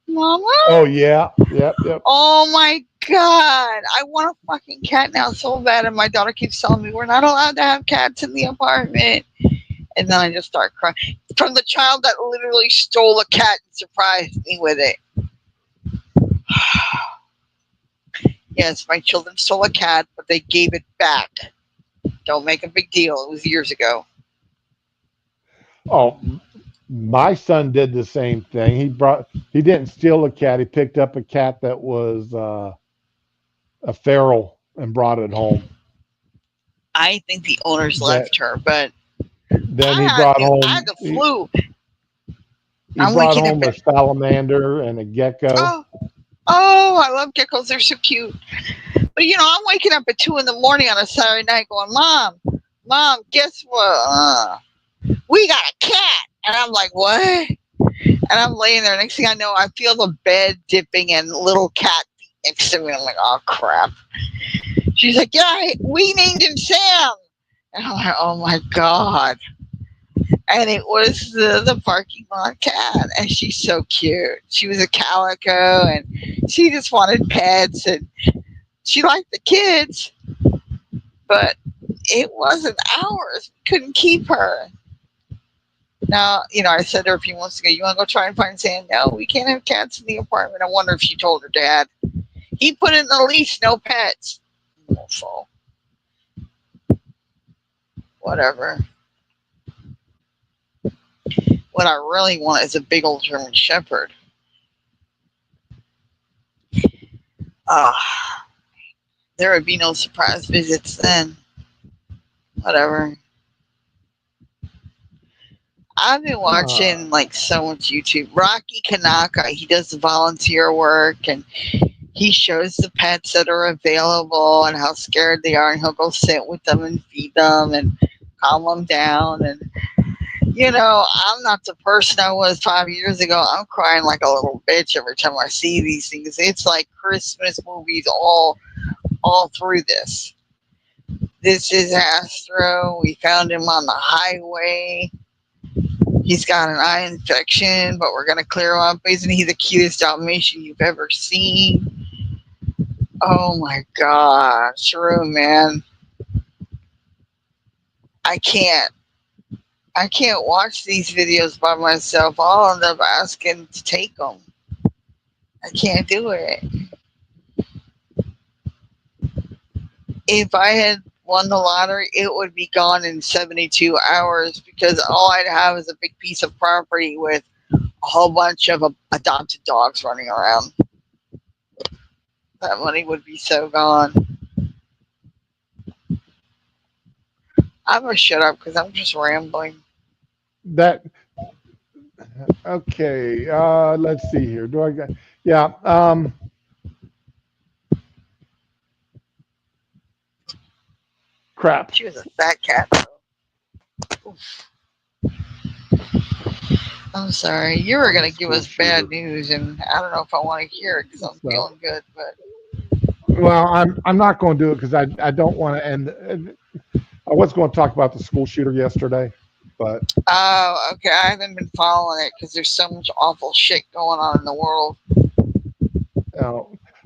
Mama. Oh yeah, yep. Oh my God. I want a fucking cat now so bad. And my daughter keeps telling me we're not allowed to have cats in the apartment. And then I just start crying. From the child that literally stole a cat and surprised me with it. Yes, my children stole a cat, but they gave it back. Don't make a big deal. It was years ago. Oh, my son did the same thing. He didn't steal a cat. He picked up a cat that was a feral and brought it home. I think the owners left her, but then he brought home. I had the flu. He brought home a salamander and a gecko. Oh, I love geckos. They're so cute. But you know, I'm waking up at 2 a.m. on a Saturday night, going, Mom, guess what? We got a cat. And I'm like, what? And I'm laying there. Next thing I know, I feel the bed dipping and little cat feet next to me. I'm like, oh crap. She's like, yeah, we named him Sam. And I'm like, oh my God. And it was the parking lot cat. And she's so cute. She was a calico and she just wanted pets and she liked the kids. But it wasn't ours. We couldn't keep her. Now, you know, I said to her a few months ago, you want to go try and find Sam? No, we can't have cats in the apartment. I wonder if she told her dad. He put in the lease, no pets. So, whatever. What I really want is a big old German Shepherd. There would be no surprise visits then. Whatever. I've been watching like so much YouTube. Rocky Kanaka, he does volunteer work and he shows the pets that are available and how scared they are, and he'll go sit with them and feed them and calm them down. And you know, I'm not the person I was 5 years ago. I'm crying like a little bitch every time I see these things. It's like Christmas movies all through this. This is Astro. We found him on the highway. He's got an eye infection, but we're going to clear him up. Isn't he the cutest Dalmatian you've ever seen? Oh my God. Shroom, man. I can't watch these videos by myself. I'll end up asking to take them. I can't do it. If I had won the lottery, it would be gone in 72 hours because all I'd have is a big piece of property with a whole bunch of adopted dogs running around. That money would be so gone. I'm going to shut up because I'm just rambling. Okay, let's see here. Crap. She was a fat cat. Oof. I'm sorry. You were going to give us bad news, and I don't know if I want to hear it because I'm feeling good. But well, I'm not going to do it because I don't want to end. I was going to talk about the school shooter yesterday, but okay. I haven't been following it because there's so much awful shit going on in the world.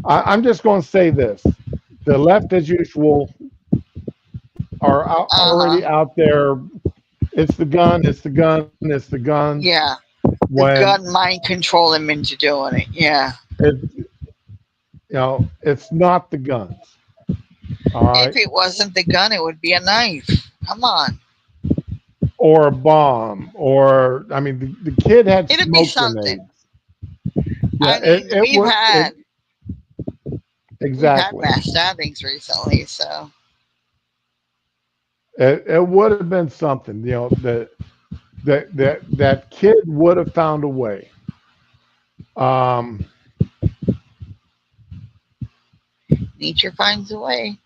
I'm just going to say this: the left, as usual, are already out there. It's the gun. It's the gun. It's the gun. Yeah, the gun mind control them into doing it. Yeah. It's not the guns. All right. If it wasn't the gun, it would be a knife. Come on. Or a bomb, or I mean, the kid had It'd smoke be something. Grenades. Yeah, we've had exactly mass stabbings recently, so it would have been something. That kid would have found a way. Nature finds a way.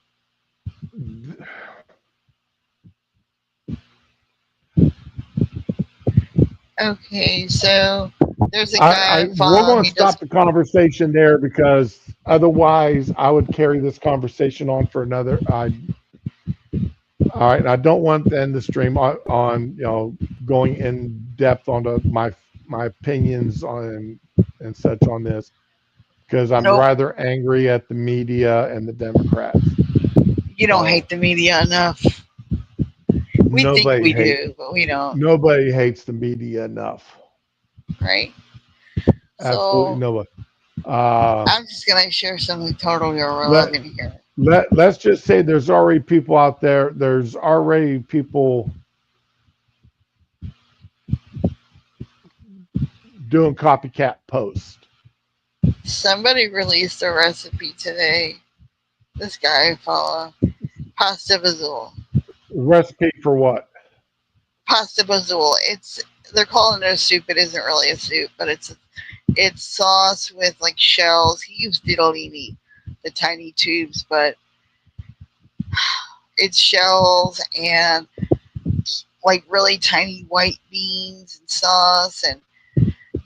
Okay, so There's a guy I we're follow. going He to does. stop the conversation there because otherwise I would carry this conversation on for another. All right. I don't want to end the stream on going in depth onto my opinions on and such on this because I'm Nope. rather angry at the media and the Democrats. You don't hate the media enough. We think we do, but we don't. Nobody hates the media enough. Right? Absolutely So nobody. I'm just gonna share something totally irrelevant here. Let's just say there's already people out there. There's already people doing copycat posts. Somebody released a recipe today. This guy I follow. Pasta bazool. Recipe for what? Pasta bazool. They're calling it a soup. It isn't really a soup, but it's sauce with like shells. He used ditalini, the tiny tubes, but it's shells and like really tiny white beans and sauce. And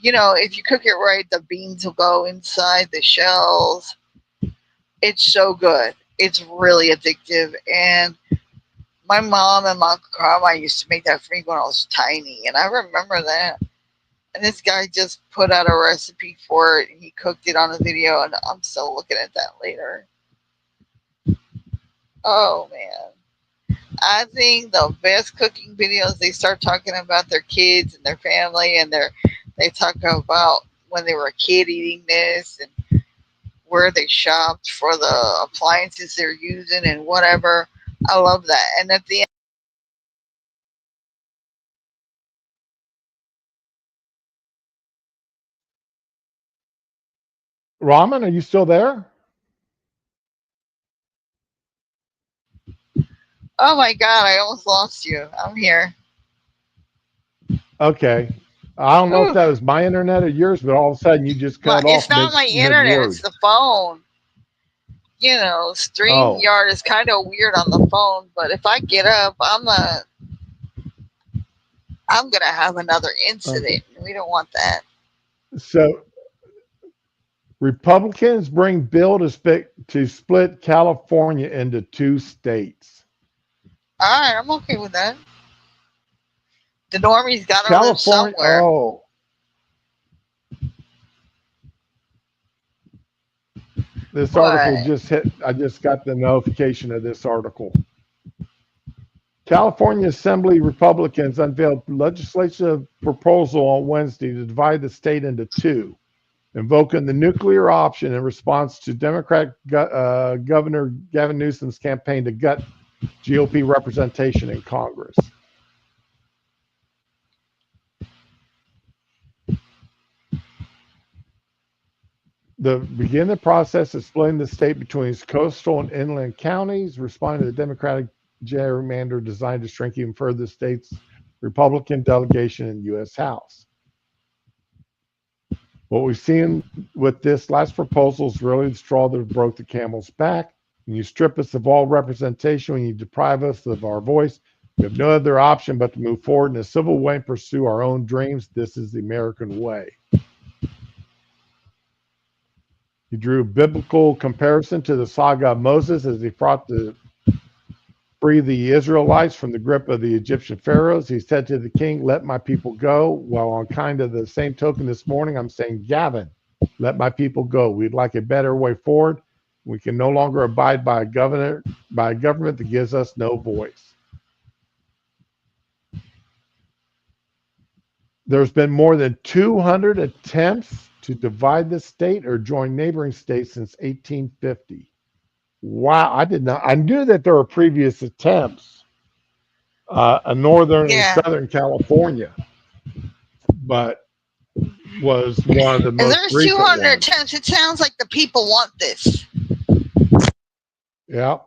if you cook it right, the beans will go inside the shells. It's so good. It's really addictive. And my mom and my grandma used to make that for me when I was tiny, and I remember that. And this guy just put out a recipe for it, and he cooked it on a video, and I'm still looking at that later. Oh, man. I think the best cooking videos, they start talking about their kids and their family, and they talk about when they were a kid eating this and where they shopped for the appliances they're using and whatever. I love that. And at the end, Raman, are you still there? oh my God, I almost lost you. I'm here. Okay. I don't know if that was my internet or yours, but all of a sudden you just cut off. It's not my internet, it's the phone. StreamYard is kind of weird on the phone, but if I get up, I'm gonna have another incident. We don't want that. So Republicans bring bill to split California into 2 states. All right, I'm okay with that. The normies got to live somewhere. Oh. This article just hit. I just got the notification of this article. California Assembly Republicans unveiled legislative proposal on Wednesday to divide the state into 2, invoking the nuclear option in response to Democrat Governor Gavin Newsom's campaign to gut GOP representation in Congress. Begin the process of splitting the state between its coastal and inland counties, responding to the Democratic gerrymander designed to shrink even further the state's Republican delegation in the U.S. House. What we've seen with this last proposal is really the straw that broke the camel's back. When you strip us of all representation, when you deprive us of our voice, we have no other option but to move forward in a civil way and pursue our own dreams. This is the American way. He drew a biblical comparison to the saga of Moses as he fought to free the Israelites from the grip of the Egyptian pharaohs. He said to the king, "Let my people go." Well, on kind of the same token this morning, I'm saying, Gavin, let my people go. We'd like a better way forward. We can no longer abide by a government that gives us no voice. There's been more than 200 attempts to divide the state or join neighboring states since 1850. Wow, I did not. I knew that there were previous attempts in northern and southern California, but was one of the most. And there's 200 attempts. It sounds like the people want this. Yeah.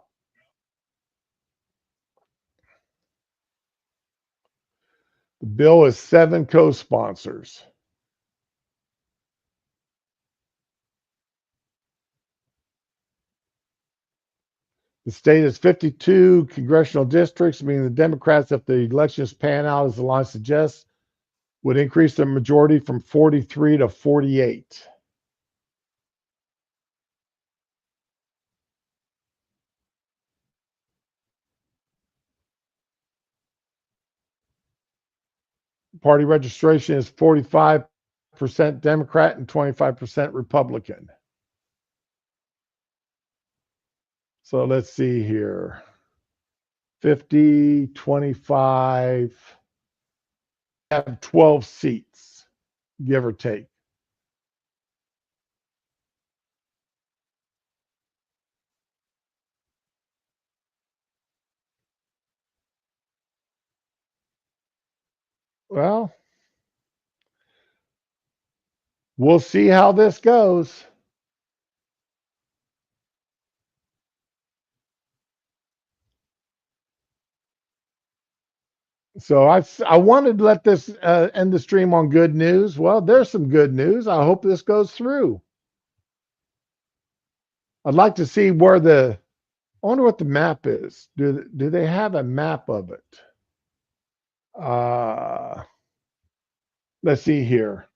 The bill has 7 co-sponsors. The state has 52 congressional districts, meaning the Democrats, if the elections pan out as the line suggests, would increase the majority from 43 to 48. Party registration is 45% Democrat and 25% Republican. So let's see here. 50, 25, have 12 seats, give or take. Well, we'll see how this goes. So I wanted to let this end the stream on good news. Well, there's some good news. I hope this goes through. I'd like to see where I wonder what the map is. Do they have a map of it? Let's see here.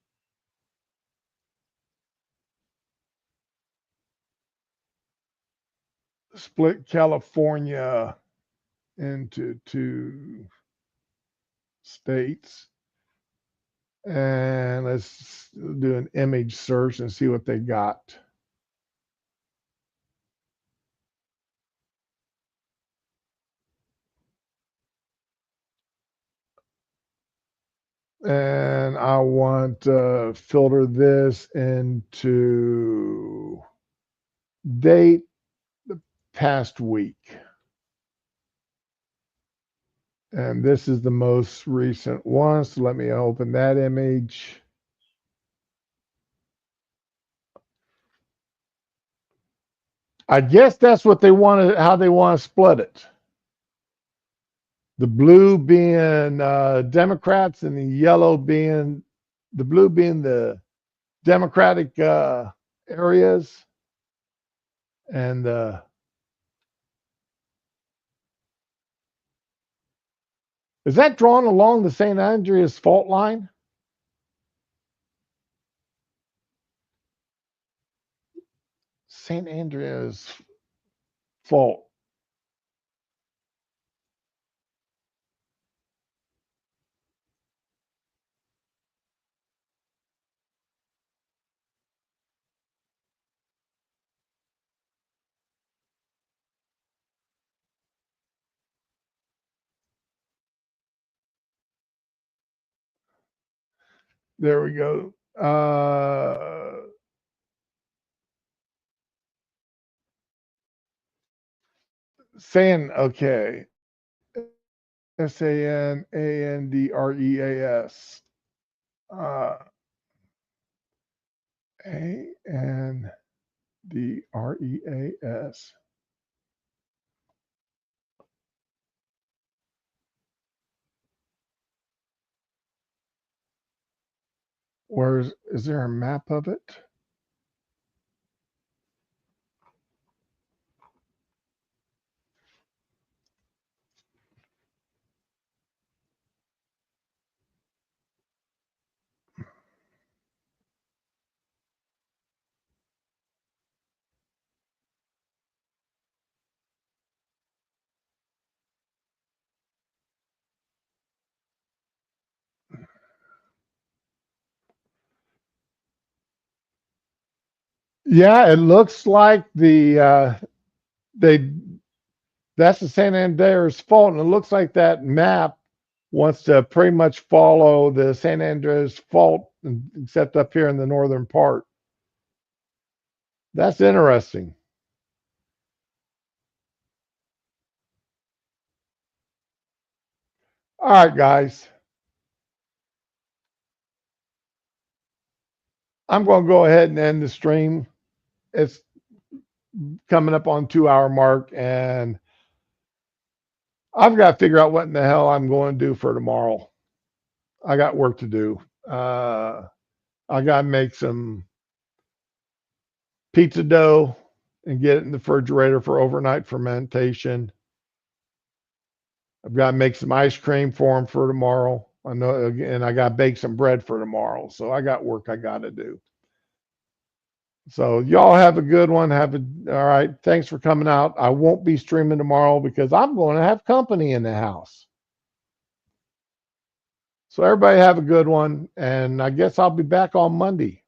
Split California into 2 states. And let's do an image search and see what they got. And I want to filter this into date the past week. And this is the most recent one. So let me open that image. I guess that's what they wanted, how they want to split it. The blue being Democrats and the blue being the Democratic areas. And is that drawn along the St. Andreas fault line? St. Andreas fault. There we go. Okay. SANANDREAS. ANDREAS. Is there a map of it? Yeah, it looks like that's the San Andreas fault, and it looks like that map wants to pretty much follow the San Andreas fault, except up here in the northern part. That's interesting. All right, guys. I'm going to go ahead and end the stream. It's coming up on 2-hour mark, and I've got to figure out what in the hell I'm going to do for tomorrow. I got work to do. I got to make some pizza dough and get it in the refrigerator for overnight fermentation. I've got to make some ice cream for them for tomorrow. I know, and I got to bake some bread for tomorrow. So I got work I got to do. So y'all have a good one. All right. Thanks for coming out. I won't be streaming tomorrow because I'm going to have company in the house. So everybody have a good one. And I guess I'll be back on Monday.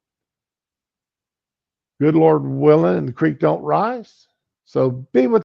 Good Lord willing and the creek don't rise. So be with